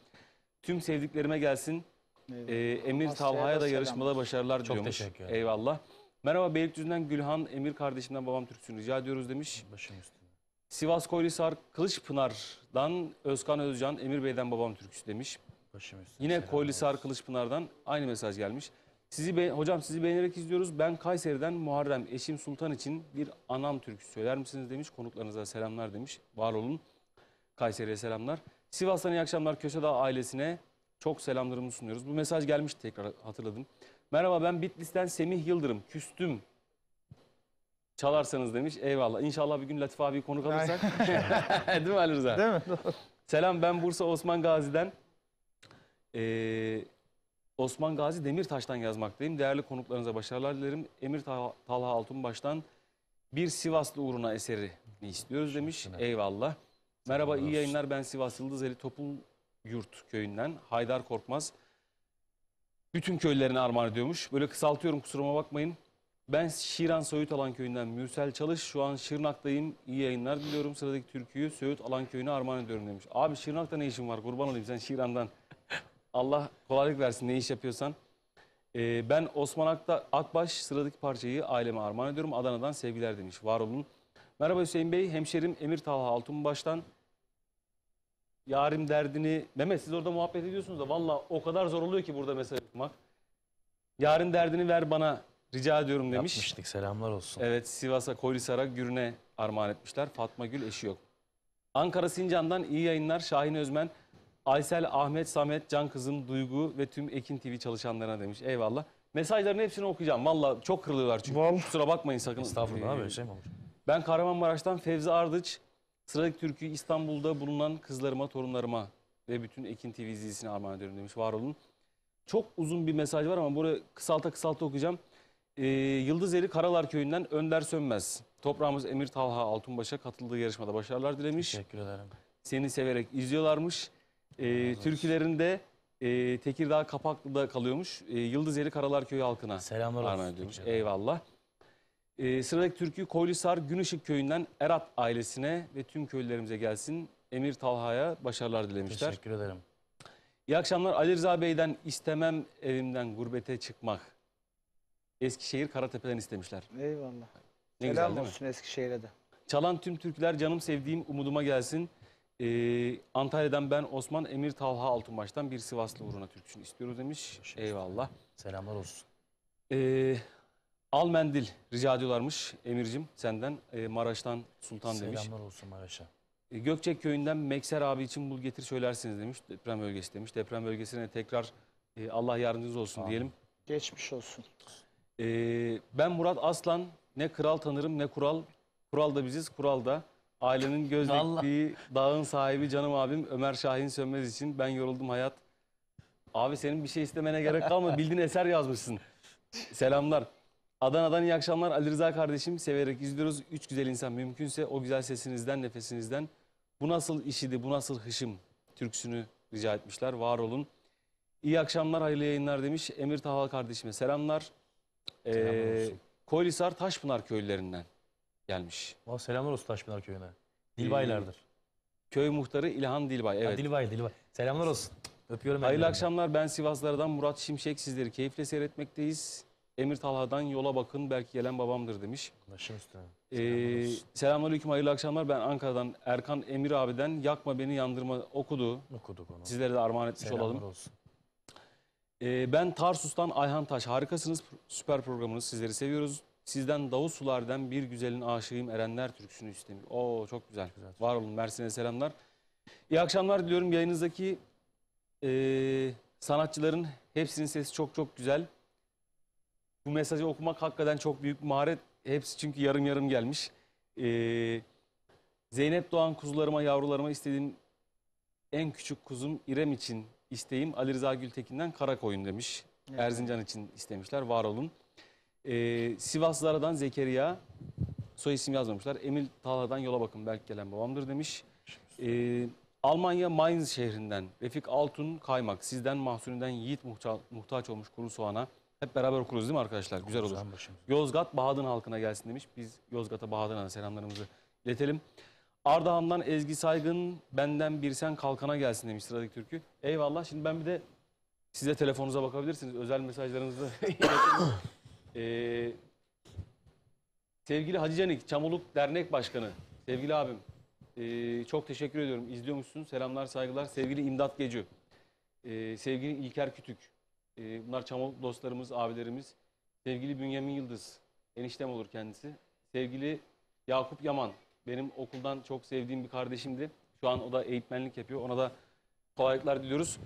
Tüm sevdiklerime gelsin. Emir Amasya'ya Talha'ya da da yarışmada selamlar. başarılar Çok diliyormuş. teşekkür ederim. Eyvallah. Merhaba, Beylikdüzü'nden Gülhan, Emir kardeşimden babam türküsünü rica ediyoruz demiş. Başım üstüne. Sivas Koylisar Kılıçpınar'dan Özkan Özcan, Emir Bey'den babam türküsü demiş. Başım üstüne. Yine Selamlar Koylisar olsun. Kılıçpınar'dan aynı mesaj gelmiş. Hocam sizi beğenerek izliyoruz. Ben Kayseri'den Muharrem, eşim Sultan için bir anam türküsü söyler misiniz demiş. Konuklarınıza selamlar demiş. Var olun. Kayseri'ye selamlar. Sivas'tan iyi akşamlar. Kösedağ ailesine çok selamlarımızı sunuyoruz. Bu mesaj gelmiş, tekrar hatırladım. Merhaba, ben Bitlis'ten Semih Yıldırım. Küstüm. Çalarsanız demiş. Eyvallah. İnşallah bir gün Latif abi konuk alırsak. Değil mi Ali Rıza? Değil mi? Selam, ben Bursa Osman Gazi'den. Osman Gazi Demirtaş'tan yazmaktayım. Değerli konuklarınıza başarılar dilerim. Emir Talha Altunbaş'tan bir Sivaslı uğruna eserini istiyoruz demiş. Eyvallah. Merhaba, iyi yayınlar. Ben Sivas Yıldızeli Topul Yurt köyünden Haydar Korkmaz. Bütün köylerine armağan ediyormuş. Böyle kısaltıyorum, kusuruma bakmayın. Ben Şiran Söğüt Alan köyünden Mürsel Çalış. Şu an Şırnak'tayım. İyi yayınlar diliyorum. Sıradaki türküyü Söğüt Alan köyüne armağan ediyorum demiş. Abi Şırnak'ta ne işin var? Kurban olayım, sen Şiran'dan. Allah kolaylık versin ne iş yapıyorsan. Ben Osman Akbaş, sıradaki parçayı aileme armağan ediyorum. Adana'dan sevgiler demiş. Var olun. Merhaba Hüseyin Bey. Hemşerim Emir Talha Altunbaş'tan. Yarim derdini... Mehmet, siz orada muhabbet ediyorsunuz da valla o kadar zor oluyor ki burada mesaj yapmak. Yarın derdini ver bana rica ediyorum demiş. Yapmıştık, selamlar olsun. Evet, Sivas'a, Koylisar'a, Gürün'e armağan etmişler. Fatma Gül, eşi yok. Ankara Sincan'dan iyi yayınlar. Şahin Özmen, Aysel, Ahmet, Samet, Can Kızım, Duygu ve tüm Ekin TV çalışanlarına demiş. Eyvallah. Mesajların hepsini okuyacağım. Valla çok kırılıyorlar çünkü. Kusura bakmayın sakın. Estağfurullah abi, öyle şey mi olur? Ben Kahramanmaraş'tan Fevzi Ardıç. Sıradaki türküyü İstanbul'da bulunan kızlarıma, torunlarıma ve bütün Ekin TV izleyicisine armağan ediyorum demiş. Var olun. Çok uzun bir mesaj var ama buraya kısalta okuyacağım. Yıldızeli Karalar Köyü'nden Önder Sönmez. Toprağımız Emir Talha Altunbaş'a katıldığı yarışmada başarılar dilemiş. Teşekkür ederim. Seni severek izliyorlarmış. Türkülerinde Tekirdağ Kapaklı'da kalıyormuş. Yıldızeli Karalar Köyü halkına Selamlar armağan olsun. ediyormuş. Teşekkür ederim. Eyvallah. Sıradaki türkü Koylisar Günışık Köyü'nden Erat ailesine ve tüm köylülerimize gelsin. Emir Talha'ya başarılar dilemişler. Teşekkür ederim. İyi akşamlar. Ali Rıza Bey'den istemem evimden gurbete çıkmak. Eskişehir Karatepe'den istemişler. Eyvallah. Ne güzel Selam değil mi? olsun Eskişehir'e de. Çalan tüm türküler canım sevdiğim umuduma gelsin. Antalya'dan ben Osman, Emir Talha Altunbaş'tan bir Sivaslı uğruna türküsünü istiyoruz demiş. Eyvallah. Selamlar olsun. Al mendil rica ediyorlarmış Emir'cim senden. Maraş'tan Sultan demiş. Selamlar olsun Maraş'a. Gökçek Köyü'nden Mekser abi için bul getir söylersiniz demiş. Deprem bölgesi demiş. Deprem bölgesine tekrar Allah yardımcınız olsun diyelim. Geçmiş olsun. Ben Murat Aslan, ne kral tanırım ne kural. Kural da biziz, kural da. Ailenin göz diktiği dağın sahibi canım abim Ömer Şahin Sönmez için ben yoruldum hayat. Abi senin bir şey istemene gerek kalmadı. Bildiğin eser yazmışsın. Selamlar. Adana'dan iyi akşamlar. Ali Rıza kardeşim, severek izliyoruz. Üç güzel insan, mümkünse o güzel sesinizden, nefesinizden. Bu nasıl işidi, bu nasıl hışım türküsünü rica etmişler. Var olun. İyi akşamlar, hayırlı yayınlar demiş. Emir Tahal kardeşime selamlar. Selamlar olsun. Koylisar Taşpınar köylülerinden gelmiş. Selamlar olsun Taşpınar Köyü'ne. Dilbaylardır. Köy muhtarı İlhan Dilbay. Evet. Dilbay. Selamlar olsun. Öpüyorum. Hayırlı ellerinden. akşamlar. Ben Sivaslardan Murat Şimşek. Sizleri keyifle seyretmekteyiz. Emir Talha'dan yola bakın. Belki gelen babamdır demiş. Başım üstüne. Selamünaleyküm. Hayırlı akşamlar. Ben Ankara'dan Erkan Emir abiden Yakma Beni Yandırma okuduk onu. Sizlere de armağan etmiş Selamlar olalım. olsun. Ben Tarsus'tan Ayhan Taş. Harikasınız. Süper programınız. Sizleri seviyoruz. Sizden Davut Sular'dan bir güzelin aşığıyım Erenler türküsünü istemiş. Oo çok güzel. Var olun. Mersin'e selamlar. İyi akşamlar diliyorum. Yayınızdaki sanatçıların hepsinin sesi çok güzel. Bu mesajı okumak hakikaten çok büyük bir maharet. Hepsi çünkü yarım yarım gelmiş. Zeynep Doğan kuzularıma, yavrularıma istediğim en küçük kuzum İrem için isteğim Ali Rıza Gültekin'den Karakoyun demiş. Evet. Erzincan için istemişler. Var olun. Sivaslılardan Zekeriya, soy isim yazmamışlar. Emil Talha'dan yola bakın belki gelen babamdır demiş. Almanya Mainz şehrinden Refik Altun Kaymak. Sizden mahsulünden yiğit muhtaç olmuş kuru soğana Hep beraber okuruz değil mi arkadaşlar? Güzel olur. Yozgat Bahadın halkına gelsin demiş. Biz Yozgat'a Bahadın'a selamlarımızı iletelim. Ardahan'dan Ezgi Saygın benden bir sen kalkana gelsin demiş sıradaki türkü. Eyvallah. Şimdi ben bir de size telefonunuza bakabilirsiniz. Özel mesajlarınızı iletelim. Sevgili Hacı Canik, Çamoluk Dernek Başkanı, sevgili abim, çok teşekkür ediyorum. İzliyormuşsun. Selamlar, saygılar. Sevgili İmdat Gecü, sevgili İlker Kütük, bunlar Çamoluk dostlarımız, abilerimiz. Sevgili Bünyamin Yıldız, eniştem olur kendisi. Sevgili Yakup Yaman, benim okuldan çok sevdiğim bir kardeşimdi. Şu an o da eğitmenlik yapıyor. Ona da kolaylıklar diliyoruz.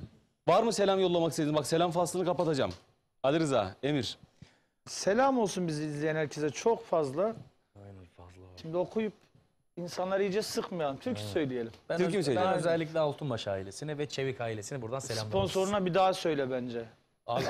Var mı selam yollamak istediğiniz? Bak selam faslını kapatacağım. Ali Rıza, Emir. Selam olsun bizi izleyen herkese çok fazla. Aynen fazla. Şimdi okuyup insanları iyice sıkmayalım. Türkü söyleyelim. Türkü mü söyleyeceğim? Ben özellikle Altunbaş ailesine ve Çevik ailesine buradan selamlar olsun. Sponsoruna bir daha söyle bence. Abi,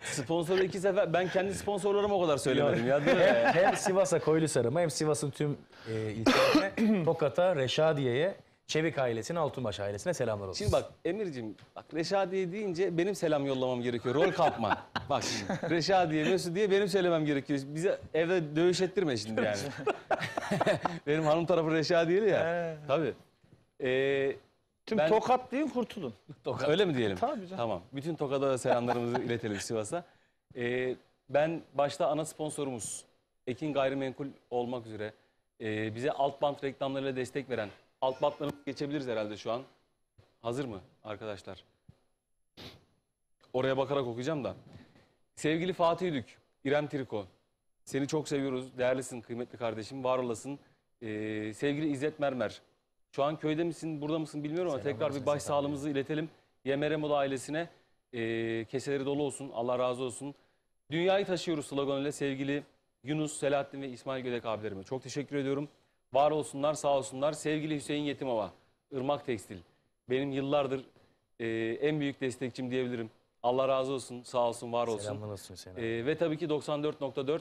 Sponsoru 2 sefer, ben kendi sponsorlarıma o kadar söylemedim ya. Değil mi? hem Sivas'a Koylusarı'ma hem Sivas'ın tüm ilçelerine, Tokat'a, Reşadiye'ye, Çevik ailesine, Altunbaş ailesine selamlar olsun. Şimdi bak Emir'cim, bak Reşadiye deyince benim selam yollamam gerekiyor. Rol kapma. Bak şimdi Reşadiye, Mesut diye benim söylemem gerekiyor. Bize evde dövüş ettirme şimdi yani. Benim hanım tarafı Reşadiyeli ya. Tabii. Tüm Ben- Tokat deyin kurtulun. Öyle mi diyelim? Tabii canım. Tamam. Bütün Tokat'a da selamlarımızı iletelim Sivas'a. Ben başta ana sponsorumuz Ekin Gayrimenkul olmak üzere bize alt bant reklamlarıyla destek veren alt bantlarımızı geçebiliriz herhalde şu an. Hazır mı arkadaşlar? Oraya bakarak okuyacağım da. Sevgili Fatih Dük, İrem Triko. Seni çok seviyoruz. Değerlisin kıymetli kardeşim. Var olasın. Sevgili İzzet Mermer. Şu an köyde misin, burada mısın bilmiyorum ama tekrar bir başsağlığımızı iletelim. Yemer Moda ailesine keseleri dolu olsun. Allah razı olsun. Dünyayı taşıyoruz sloganıyla sevgili Yunus, Selahattin ve İsmail Gödek abilerime çok teşekkür ediyorum. Var olsunlar, sağ olsunlar. Sevgili Hüseyin Yetimova, Irmak Tekstil. Benim yıllardır en büyük destekçim diyebilirim. Allah razı olsun, sağ olsun, var olsun. Selamlar olsun Hüseyin abi. Ve tabii ki 94.4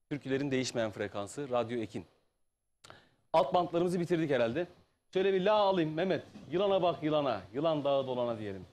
türkülerin değişmeyen frekansı Radyo Ekin. Alt bantlarımızı bitirdik herhalde. Şöyle bir la alayım Mehmet. Yılana bak yılana, yılan dağı dolana diyelim.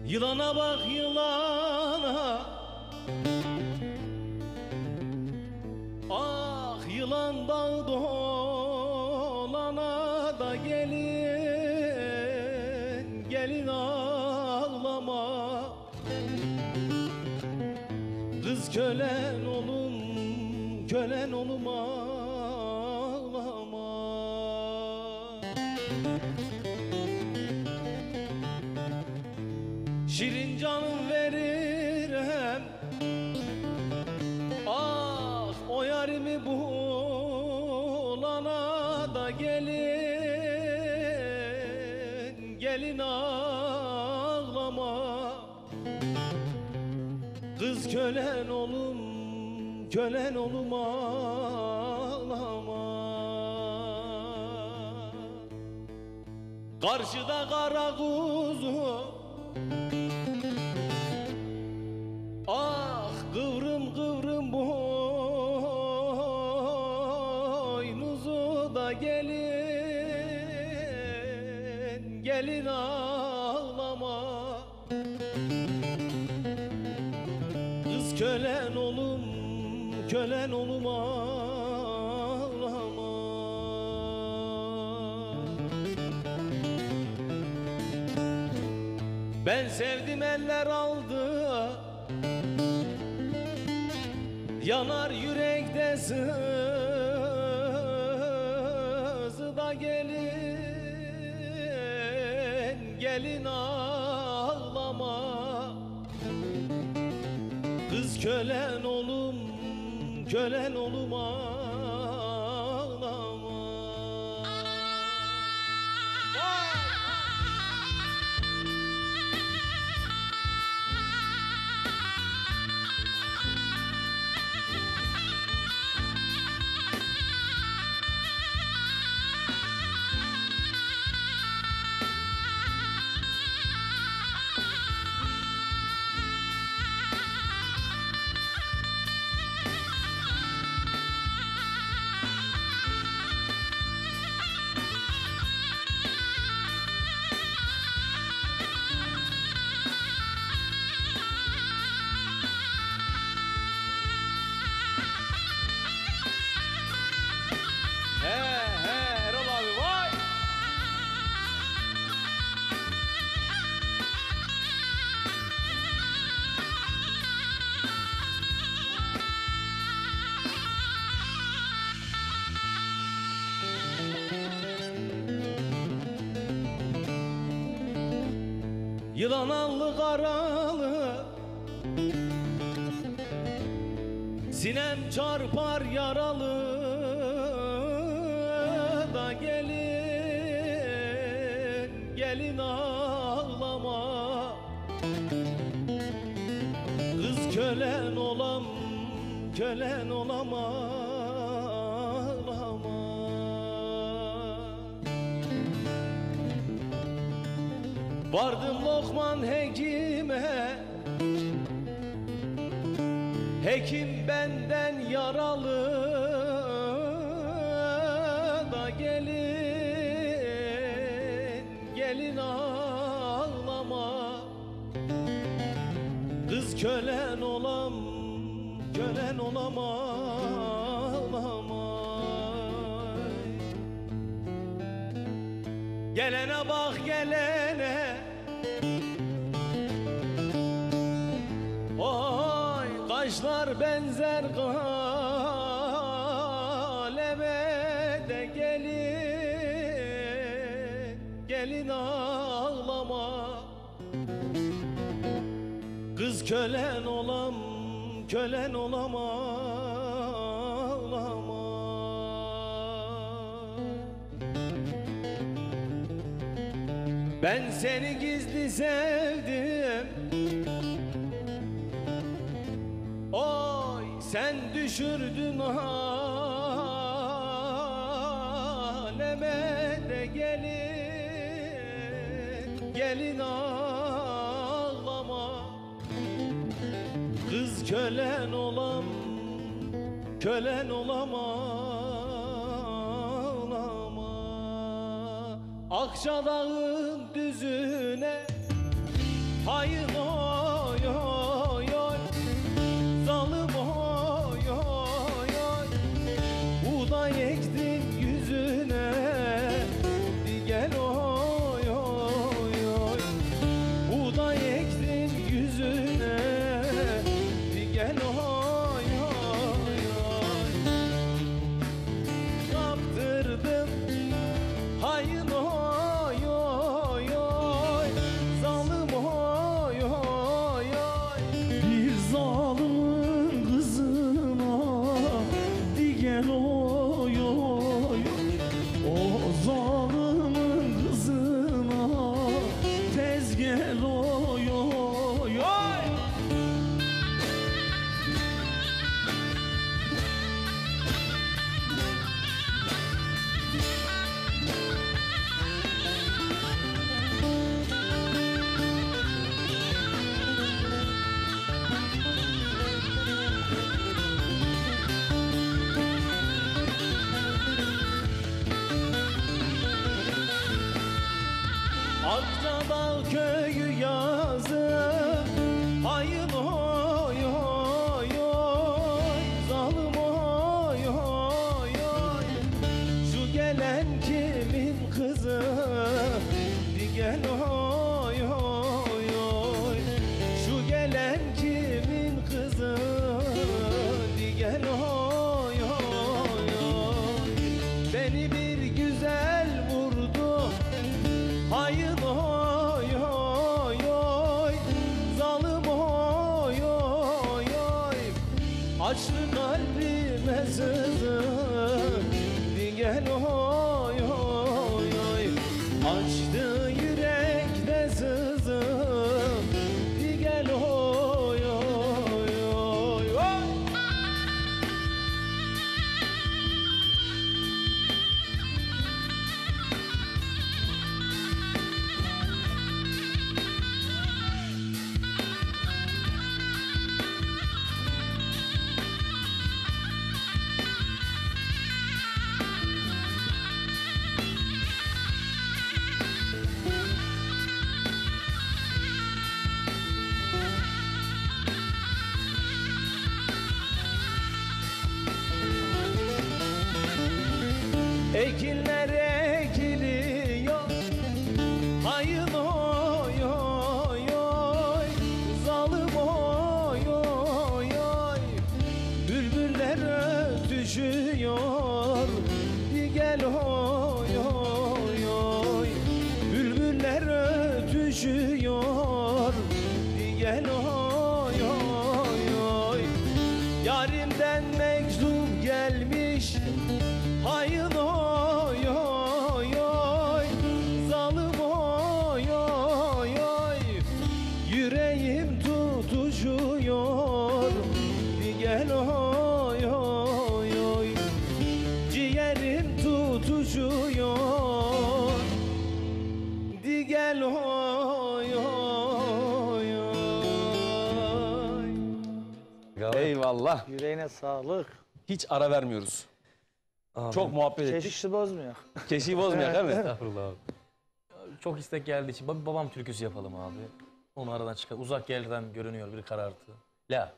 Yılana bak yılana, ah yılan dağı dolana da gelin, gelin ağlama. Kız kölen olum, kölen olum ağlama. Şirin canım veririm, ah o yarimi bulana da gelin, gelin ağlama. Kız kölen olum, kölen olum ağlama. Karşıda kara kuzu, ah kıvrım kıvrım boynuzu da gelin, gelin ağlama. Kız kölen olum, kölen olum ağlama. Ben sevdim eller aldı, yanar yürek de sızda gelin ağlama. Kız kölen olum ağlama. Erol abi vay. Yılan allı karalı, sinem çarpar yaralı da gelin ağlama. Kız kölen olam ağlama. Vardım Lokman hekime, hekim benden yaralı da gelin ağlama. Kız kölen olam ağlama. Gelene bak gelene, oy kaşlar benzer kaleme de gelin ağlama. Kız kölen olam ağlama. Ben seni gizli sevdim, oy sen düşürdün haleme de gelin ağlama. Kız kölen olam ağlama. Akçadağın düzüne hayır oy oy oy, zalim oy oy oy. Buğday ektim yüzüne, gel oy oy oy. Buğday ektim yüzüne, gel oy oy oy. Kaptırdım hayır oy oy oy, zalim oy oy oy. Bir zalimin kızına gel oy oy. O zalimin kızına tez gel oy oy oy. Akçadağ köyü yazım, hayır oy oy oy, zalim oy oy oy. Şu gelen kimin kızı, gel oy oy oy. Şu gelen kimin kızı, gel oy Hayın oy oy oy, zalim oy oy oy. Açtı kalbime sızım, bir gel oy oy oy. Açtı yürekte sızım, bir gel oy oy oy oy. Ekinler ekiliyor, hayın oy oy oy, zalim oy oy oy. Bülbüller ötüşüyor, bir gel oy oy oy. Bülbüller ötüşüyor, bir gel oy oy oy. Yarimden mektup gelmiş, hayın oy oy oy, zalim oy oy oy. Yüreğim tutuşuyor, bir gel oy oy oy. Ciğerim tutuşuyor, bir gel oy oy oy. Eyvallah. Yüreğine sağlık. Hiç ara vermiyoruz. Çok muhabbet ettik. Çeşitli bozmuyor. Keşiği bozmayak değil mi? Estağfurullah abi. Çok istek geldiği için babam türküsü yapalım abi. Onu aradan çıkar. Uzak yerden görünüyor bir karartı. La.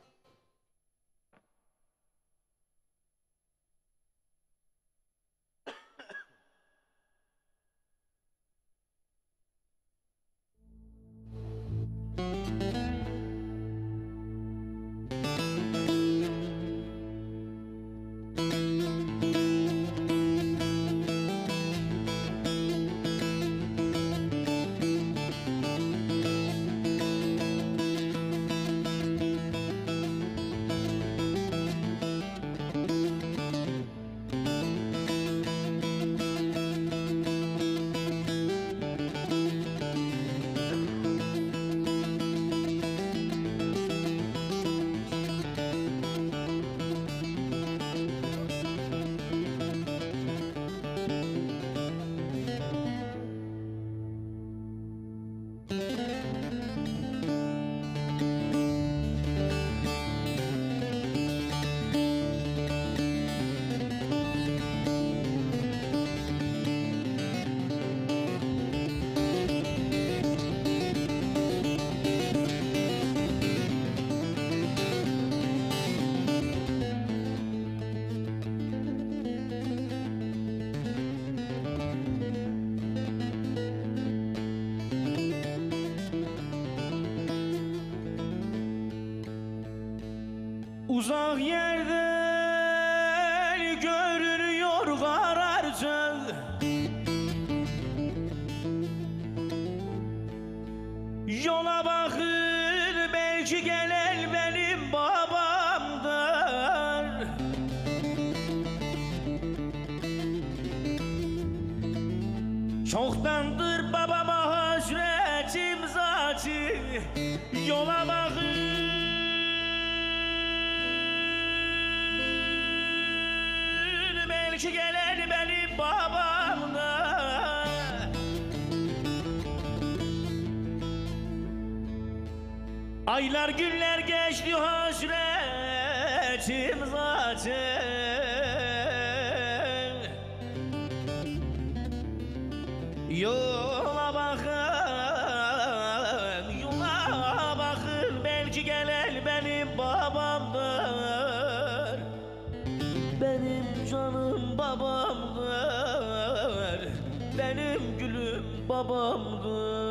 Uzak yerden görünüyor karartı. Yola bakın, belki gelen benim babamdır. Çoktandır babama hasretim zaten. Yola bakın, belki gelen benim babamdır. Aylar günler geçti, hasretim zaten. Yola bakın, yola bakın, belki gelen benim babamdır. Benim canım babamdır, benim gülüm babamdır.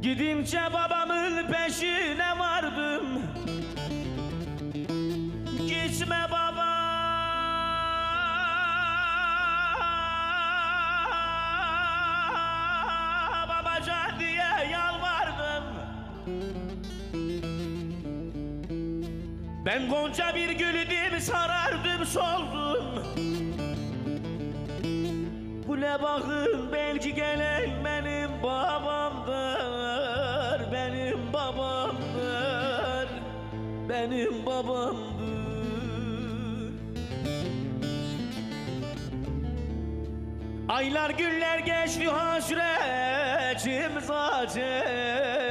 Gidince babamın peşine vardım. Gitme baba, babacan diye yalvardım. Ben gonca bir gülüdüm, sarardım, soldum. Kule bakın, belki gelen benim babamdır, benim babamdır, benim babamdır. Aylar günler geçti, hasretim zaten.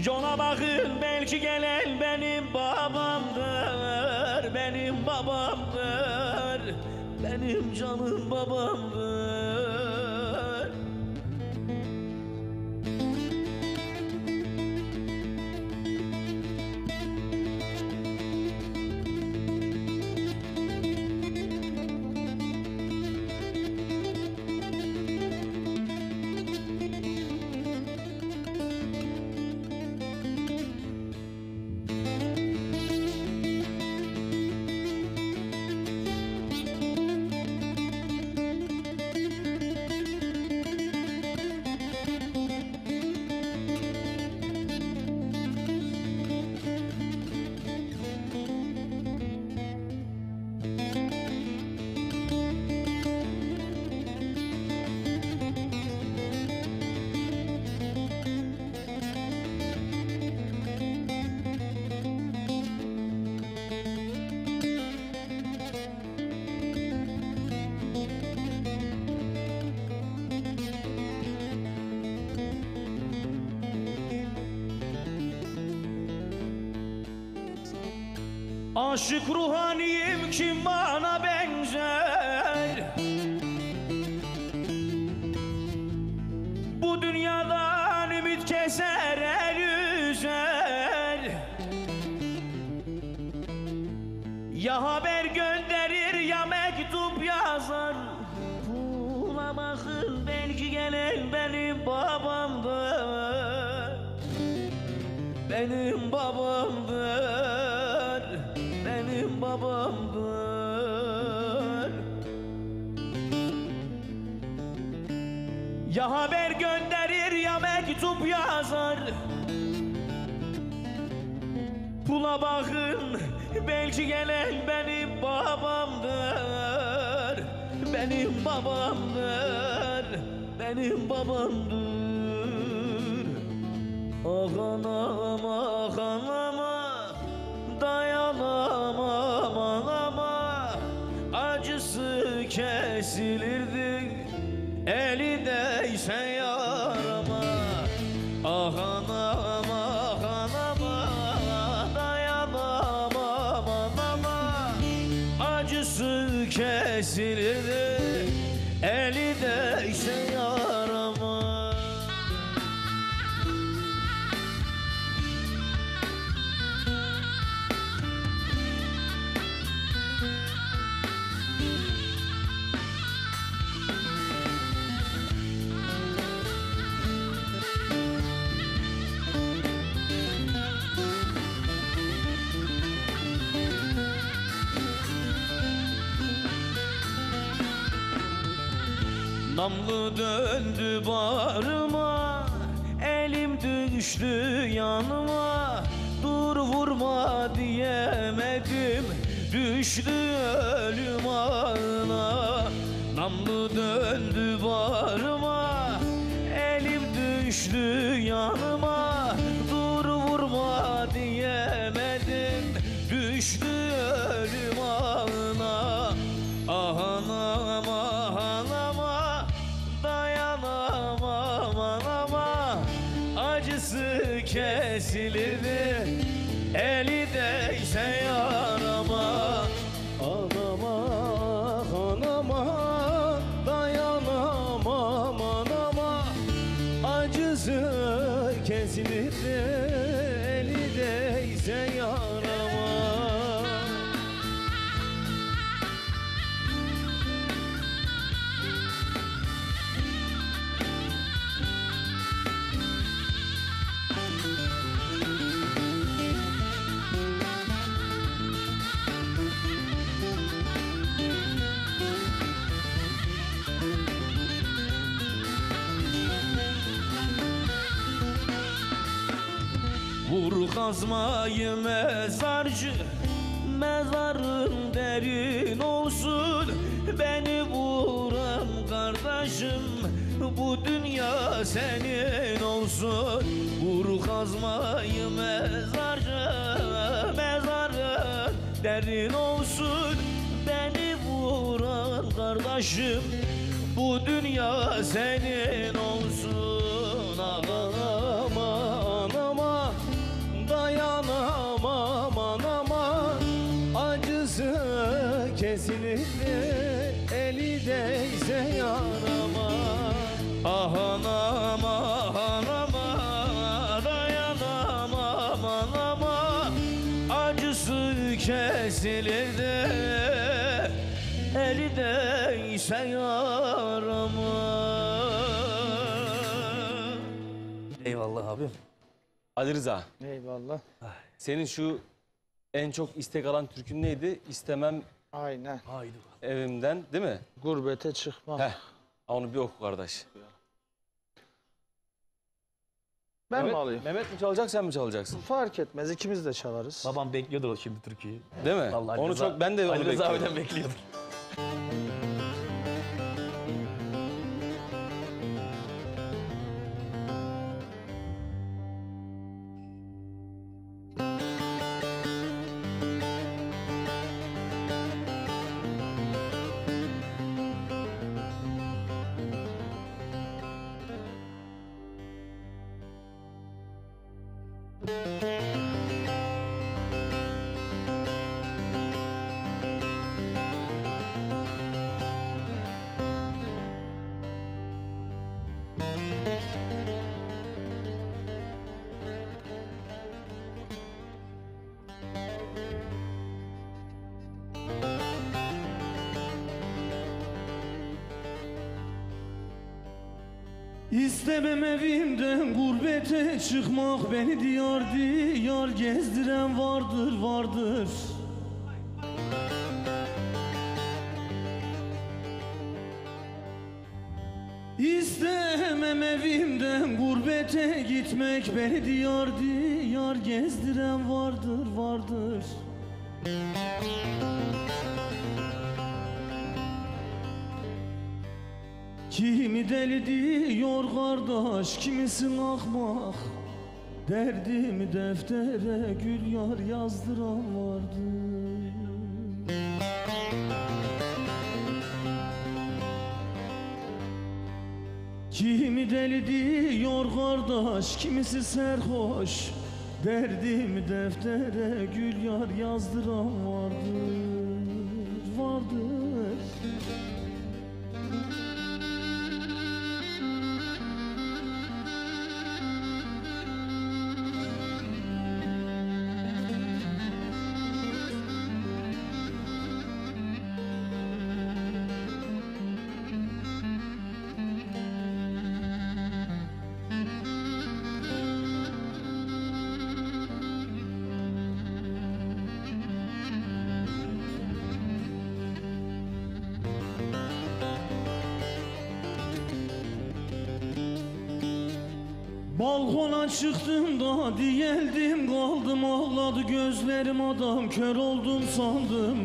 Yola bakın, belki gelen benim babamdır, benim babamdır, benim canım babamdır. Aşık ruhaniyim, kim bana benzer? Bu dünyadan ümit keser, el üzer. Ya haber gönderir ya mektup yazar. Buna bakın, belki gelen benim babamdır, benim babamdır, benim babamdır. Ya haber gönderir ya mektup yazar. Pula bakın, belki gelen benim babamdır, benim babamdır, benim babamdır. Ah anam, ah anam, dayanamam anama. Acısı kesilirdi, eli değse yarama. Ah anam, ah anama, dayanamam anama. Acısı kesilirdi, eli değse yarama. Namlı döndü bağrıma, elim düştü yanıma. Dur vurma diyemedim, düştü ölüm ağına. Namlı döndü bağrıma, elim düştü yanıma. Dur vurma diyemedim, düştü ölüm ağına. Ah anam, ah anama, dayanamam anama. Acısı kesilirdi, eli değse yarama. Anama, anama, dayanamam anama. Acısı kesilirdi, eli değse yarama. Vur kazmayı mezarcı, mezarın derin olsun. Beni vuran kardeşim, bu dünya senin olsun. Vur kazmayı mezarcı, mezarın derin olsun. Beni vuran kardeşim, bu dünya senin olsun. Anama, anama, dayanamam anama. Acısı kesilir de eli değse yarama. Ah anama, anama, dayanamam anama. Acısı kesilir de eli değse yarama. Eyvallah abi. Ali Rıza, Eyvallah. senin şu en çok istek alan türkün neydi? İstemem Aynen. Haydi. evimden, değil mi? Gurbete çıkmam. Heh. Onu bir oku kardeş. Ben mi alayım? Mehmet mi çalacak, sen mi çalacaksın? Fark etmez. İkimiz de çalarız. Babam bekliyordur o şimdi türküyü. Değil mi? Vallahi Onu çok, ben de onu Ali Rıza bekliyorum. abiden bekliyordur. İstemem evimden gurbete çıkmak. Beni diyar diyar gezdiren vardır, vardır. İstemem evimden gurbete gitmek. Beni diyar diyar gezdiren vardır, vardır. Kimi deli diyor kardeş, kimisin ahmak. Derdimi deftere gül yar yazdıran vardı. Kimi deli diyor kardeş, kimisi serhoş. Derdimi deftere gül yar yazdıran vardır, vardır. Balkona çıktım da diyeldim kaldım, ağladı gözlerim adam, kör oldum sandım.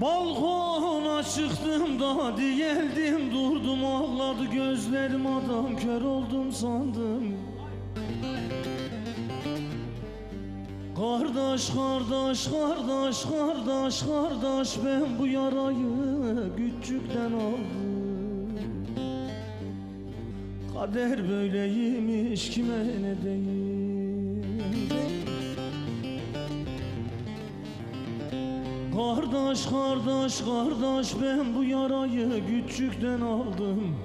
Balkona çıktım da diyeldim durdum, ağladı gözlerim adam, kör oldum sandım. Kardeş, kardeş, kardeş, kardeş, kardeş, ben bu yarayı küçükten aldım. Kader böyleymiş, kime ne diyeyim. Kardeş, kardeş, kardeş, ben bu yarayı küçükten aldım.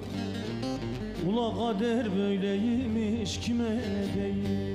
Ula kader böyleymiş, kime ne diyeyim.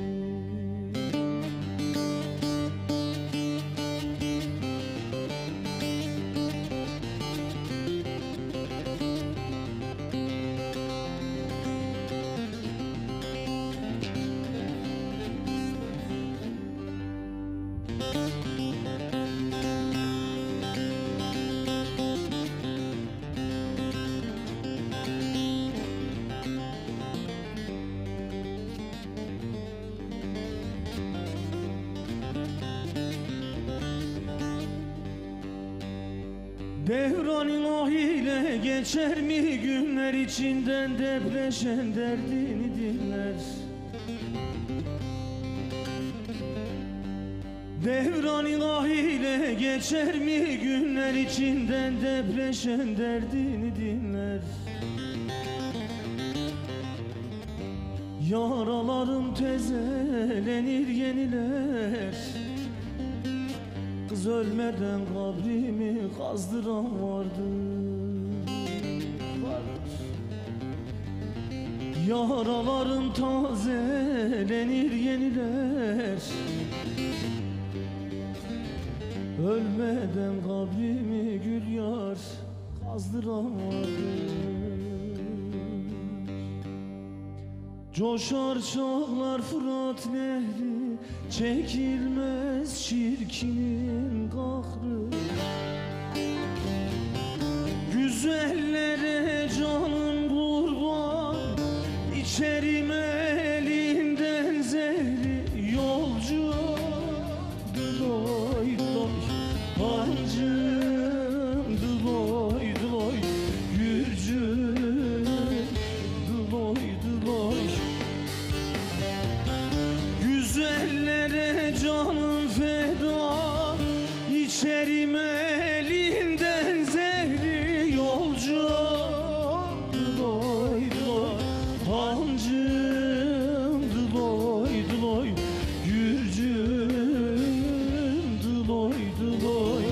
Devran ilahiyle geçer mi günler, içinden depreşen derdini dinler. Devran ilahiyle geçer mi günler, içinden depreşen derdini dinler. Yaralarım tezelenir, yeniler. Kız ölmeden kabrimi kazdıran vardır. Yaralarım tazelenir, yeniler. Ölmeden kabrimi gül yar kazdıran vardır. Coşar çağlar Fırat nehri, çekilmez çirkinin kahrı. Güzellere canım kurban, içerim elinden zehri. Yolcu dıloy dıloy, hancım dıloy dıloy, gürcü dıloy dıloy. Güzellere canım feda, içerim elinden zehri. Yolcu dıloy dıloy, hancım dıloy dıloy, gürcüm dıloy dıloy.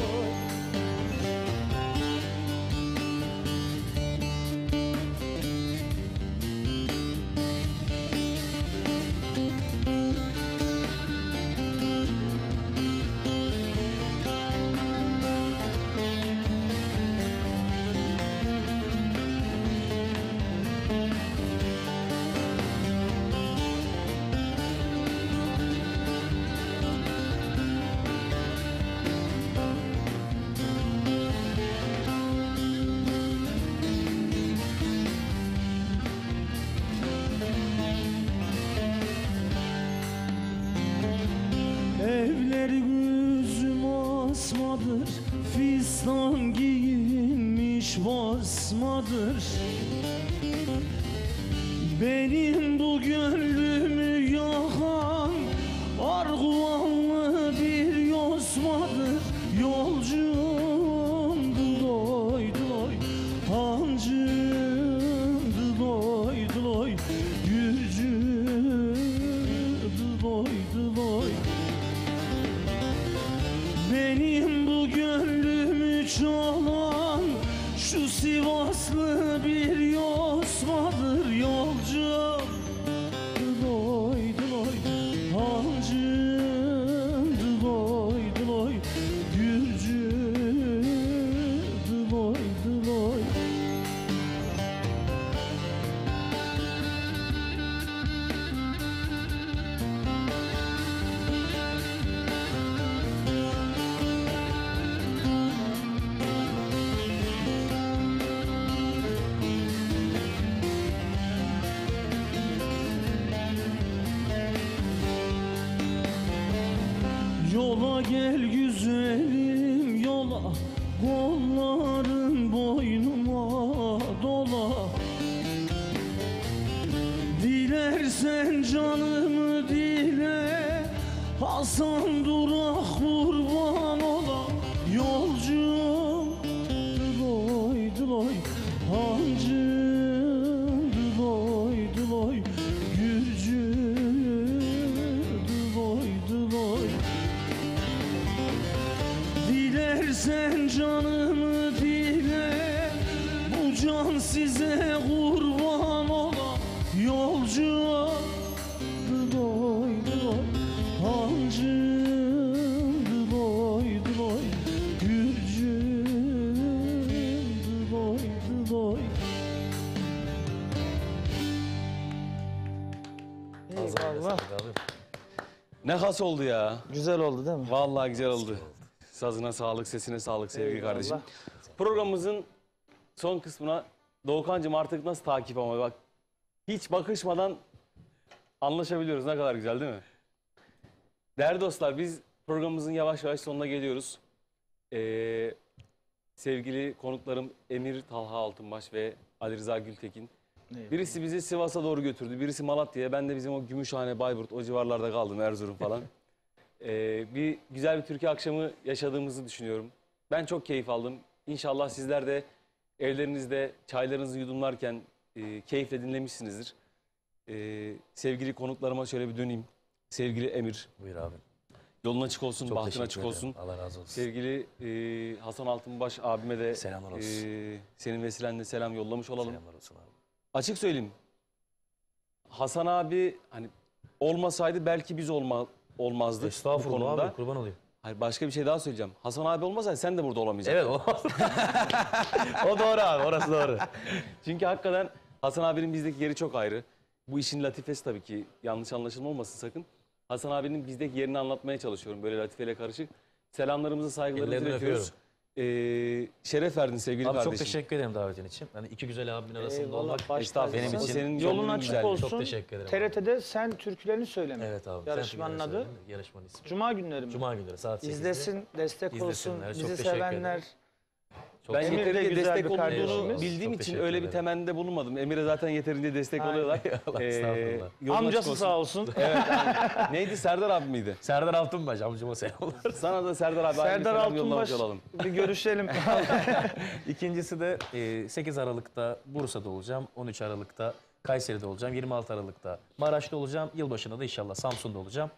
Evleri gözüm asmadır, fistan giyinmiş basmadır. Benim bu gönlümü yakan arguvanlı bir yosmadır. Yolcum dıloy dıloy, hancım dıloy dıloy, gürcüm dıloy dıloy. Benim bu gönlümü çalan şu Sivaslı bir yosmadır. Yolcu dıloy dıloy, hancım dıloy dıloy, gürcü dıloy dıloy. Yola gel güzelim yola, kolların boynuma dola. Dilersen canımı dile, Hasan Durak kurban ola. Yolcum dıloy dıloy, hancım dıloy dıloy, gürcü dıloy dıloy. Dilersen canımı dile, bu can size kurban ola. Yolcu dıloy dıloy, hancım dıloy dıloy, gürcüm dıloy dıloy. Eyvallah. Ne has oldu ya. Güzel oldu değil mi? Vallahi güzel oldu. Sazına sağlık, sesine sağlık sevgili Eyvallah. kardeşim. Programımızın son kısmına Doğukancığım artık nasıl takip ama bak. Hiç bakışmadan anlaşabiliyoruz. Ne kadar güzel değil mi? Değerli dostlar biz programımızın yavaş yavaş sonuna geliyoruz. sevgili konuklarım Emir Talha Altınbaş ve Ali Rıza Gültekin. Birisi bizi Sivas'a doğru götürdü, birisi Malatya'ya. Ben de bizim o Gümüşhane, Bayburt o civarlarda kaldım, Erzurum falan. Bir güzel bir Türkiye akşamı yaşadığımızı düşünüyorum. Ben çok keyif aldım. İnşallah sizler de evlerinizde çaylarınızı yudumlarken keyifle dinlemişsinizdir. Sevgili konuklarıma şöyle bir döneyim. Sevgili Emir. Buyur abi. Yolun açık olsun, Çok bahtın teşekkür açık ederim. olsun. Allah razı olsun. Sevgili Hasan Altınbaş abime de Selamlar olsun. senin vesilenle selam yollamış olalım. Selamlar olsun abi. Açık söyleyeyim. Hasan abi hani olmasaydı belki biz olmazdık bu Estağfurullah konuda. abi, kurban olayım. Hayır, başka bir şey daha söyleyeceğim. Hasan abi olmasaydı sen de burada olamayacaktın. Evet, olmaz. O doğru abi, orası doğru. Çünkü hakikaten Hasan abinin bizdeki yeri çok ayrı. Bu işin latifesi tabii ki, yanlış anlaşılma olmasın sakın. Hasan abinin bizdeki yerini anlatmaya çalışıyorum böyle latifeyle karışık. Selamlarımızı, saygılarımızı Ellerinden iletiyoruz. Şeref verdin sevgili Abi kardeşim. çok teşekkür ederim davetin için. Yani iki güzel abimin arasında Eyvallah, olmak baş Estağfurullah. benim tacısın. için senin Yolun gönlünün açık güzelliği. olsun. Çok teşekkür ederim. TRT'de Sen Türkülerini Söyleme. Evet abi. Yarışmanın Sen adı? söyle, yarışmanın ismi. Cuma günleri mi? Cuma günleri saat 8'de. İzlesin, destek olsun. İzlesinler, çok Bizi teşekkür sevenler. ederim. Çok Ben Emir de yeterince güzel destek bir olduğunu kardeşimiz. bildiğim Çok için teşekkür öyle bir ederim. temennide bulunmadım. Emir'e zaten yeterince destek Aynen. oluyorlar. Estağfurullah. Yolun açık Amcası olsun. sağ olsun. Evet. aynen. Neydi? Serdar abi miydi? Serdar Altınbaş amcama selamlar. Sana da Serdar abi aynı Serdar selam yollamış Altınbaş olalım. bir görüşelim. İkincisi de 8 Aralık'ta Bursa'da olacağım. 13 Aralık'ta Kayseri'de olacağım. 26 Aralık'ta Maraş'ta olacağım. Yılbaşında da inşallah Samsun'da olacağım.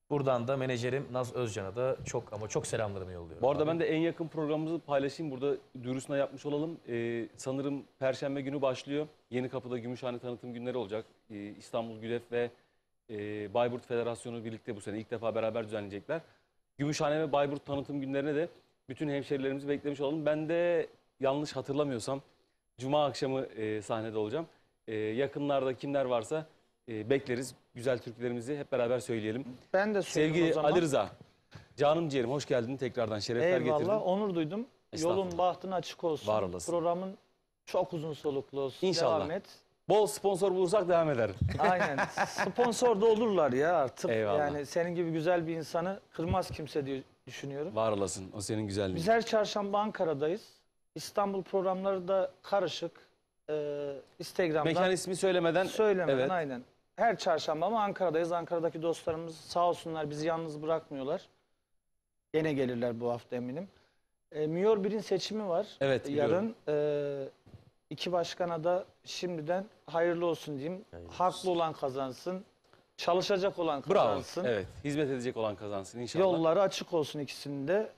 Buradan da menajerim Naz Özcan'a da çok ama çok selamlarımı yolluyorum. Bu arada abi. ben de en yakın programımızı paylaşayım. Burada duyurusunu yapmış olalım. Sanırım Perşembe günü başlıyor. Yenikapı'da Gümüşhane tanıtım günleri olacak. İstanbul Gülef ve Bayburt Federasyonu birlikte bu sene ilk defa beraber düzenleyecekler. Gümüşhane ve Bayburt tanıtım günlerine de bütün hemşerilerimizi beklemiş olalım. Ben de yanlış hatırlamıyorsam Cuma akşamı sahnede olacağım. Yakınlarda kimler varsa bekleriz. Güzel türkülerimizi hep beraber söyleyelim. Ben de söyleyeyim o Sevgili zaman. Ali Rıza, canım ciğerim hoş geldin tekrardan, şerefler getirdin. Eyvallah, onur duydum. Estağfurullah. Yolun bahtın açık olsun. Var olasın. Programın çok uzun soluklu olsun. İnşallah. Devam et. Bol sponsor bulursak devam ederim. Aynen. Sponsor da olurlar ya artık. Eyvallah. Yani senin gibi güzel bir insanı kırmaz kimse diye düşünüyorum. Var olasın, o senin güzelliğin. Biz her çarşamba Ankara'dayız. İstanbul programları da karışık. Instagram'dan Mekan ismi söylemeden söylemeden evet. aynen. Her çarşamba ama Ankara'dayız. Ankara'daki dostlarımız sağ olsunlar bizi yalnız bırakmıyorlar. Gene gelirler bu hafta eminim. Miyor 1'in seçimi var. Evet, biliyorum. Yarın iki başkana da şimdiden hayırlı olsun diyeyim. Hayırlı Haklı olan kazansın. Çalışacak olan Bravo. kazansın. Evet, hizmet edecek olan kazansın inşallah. Yolları açık olsun ikisinin de.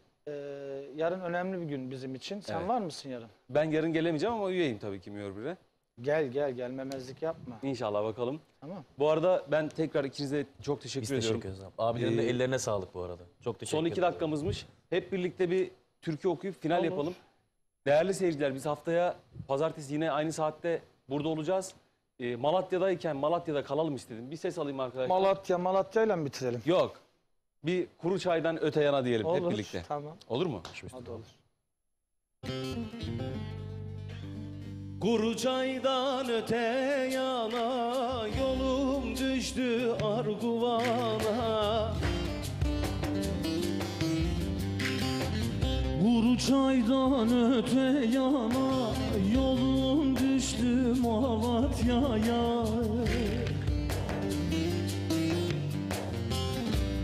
Yarın önemli bir gün bizim için. Sen Evet. var mısın yarın? Ben yarın gelemeyeceğim ama üyeyim tabii ki Miyor 1'e. Gel gelmemezlik yapma. İnşallah bakalım. Tamam. Bu arada ben tekrar ikinize çok teşekkür Biz ediyorum. teşekkür ederiz abi. Abilerin de Ee, ellerine sağlık bu arada. Çok teşekkür Son 2 ederim. dakikamızmış. Hep birlikte bir türkü okuyup final Olur. yapalım. Değerli seyirciler, biz haftaya pazartesi yine aynı saatte burada olacağız. Malatya'dayken Malatya'da kalalım istedim. Bir ses alayım arkadaşlar. Malatya'yla mı bitirelim? Yok. Bir kuru çaydan öte yana diyelim hep Olur. birlikte. Tamam. Olur mu? Hadi olur. Kuru çaydan öte yana yolum düştü Arguvan'a. Kuru çaydan öte yana yolum düştü Malatya'ya.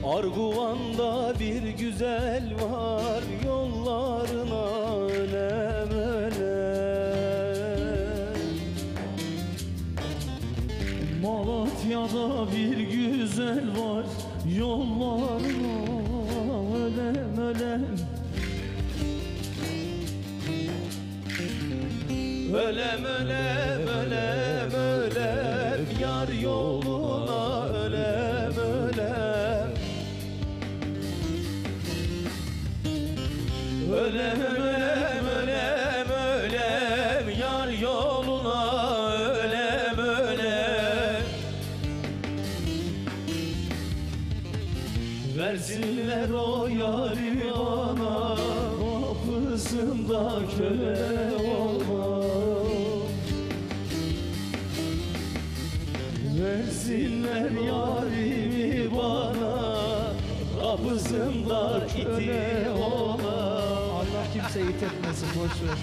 Arguvan'da bir güzel var, yollarına ölem ölem. Malatya'da bir güzel var, yollarına ölem ölem. Ölem ölem ölem ölem, yar yoluna ölem ölem. Ölem ölem ölem ölem, yar yoluna ölem ölem. Versinler o yari bana, kapısında köle olma. Versinler yarimi bana, kapısında iti ola. Allah kimse teyit etmesin, boş ver.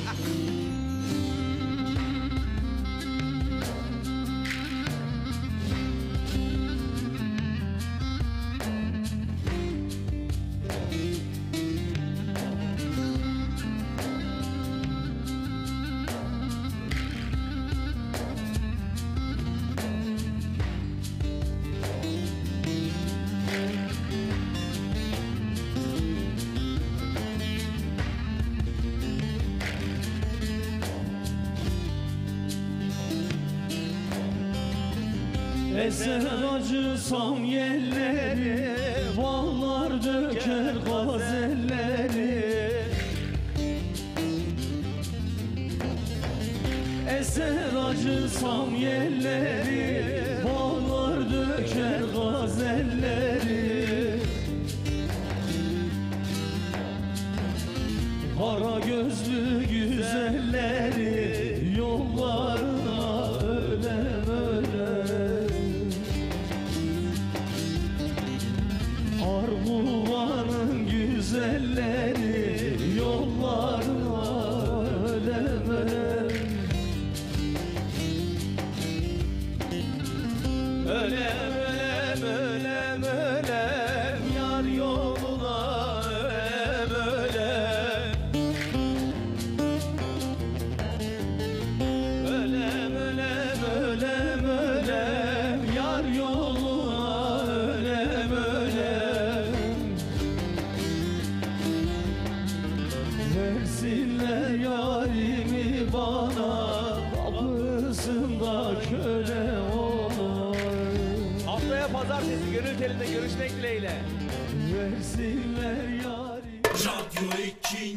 Eser acısam yerleri, bağlar döker gazelleri. Eser acısam yerleri, bağlar döker gazelleri. Kara gözlü güzelleri, yollarına ölem ölem. Arguvanın güzelleri, yollarına ölem ölem. Ölem ölem ölem ölem, yar yoluna ölem ölem. Ölem ölem ölem ölem, yar yoluna ölem ölem. Versinler yarimi bana, kapısında köle olur. Haftaya pazartesi gönül telinde görüşmek dileğiyle. Versinler yarimi. Radyo 2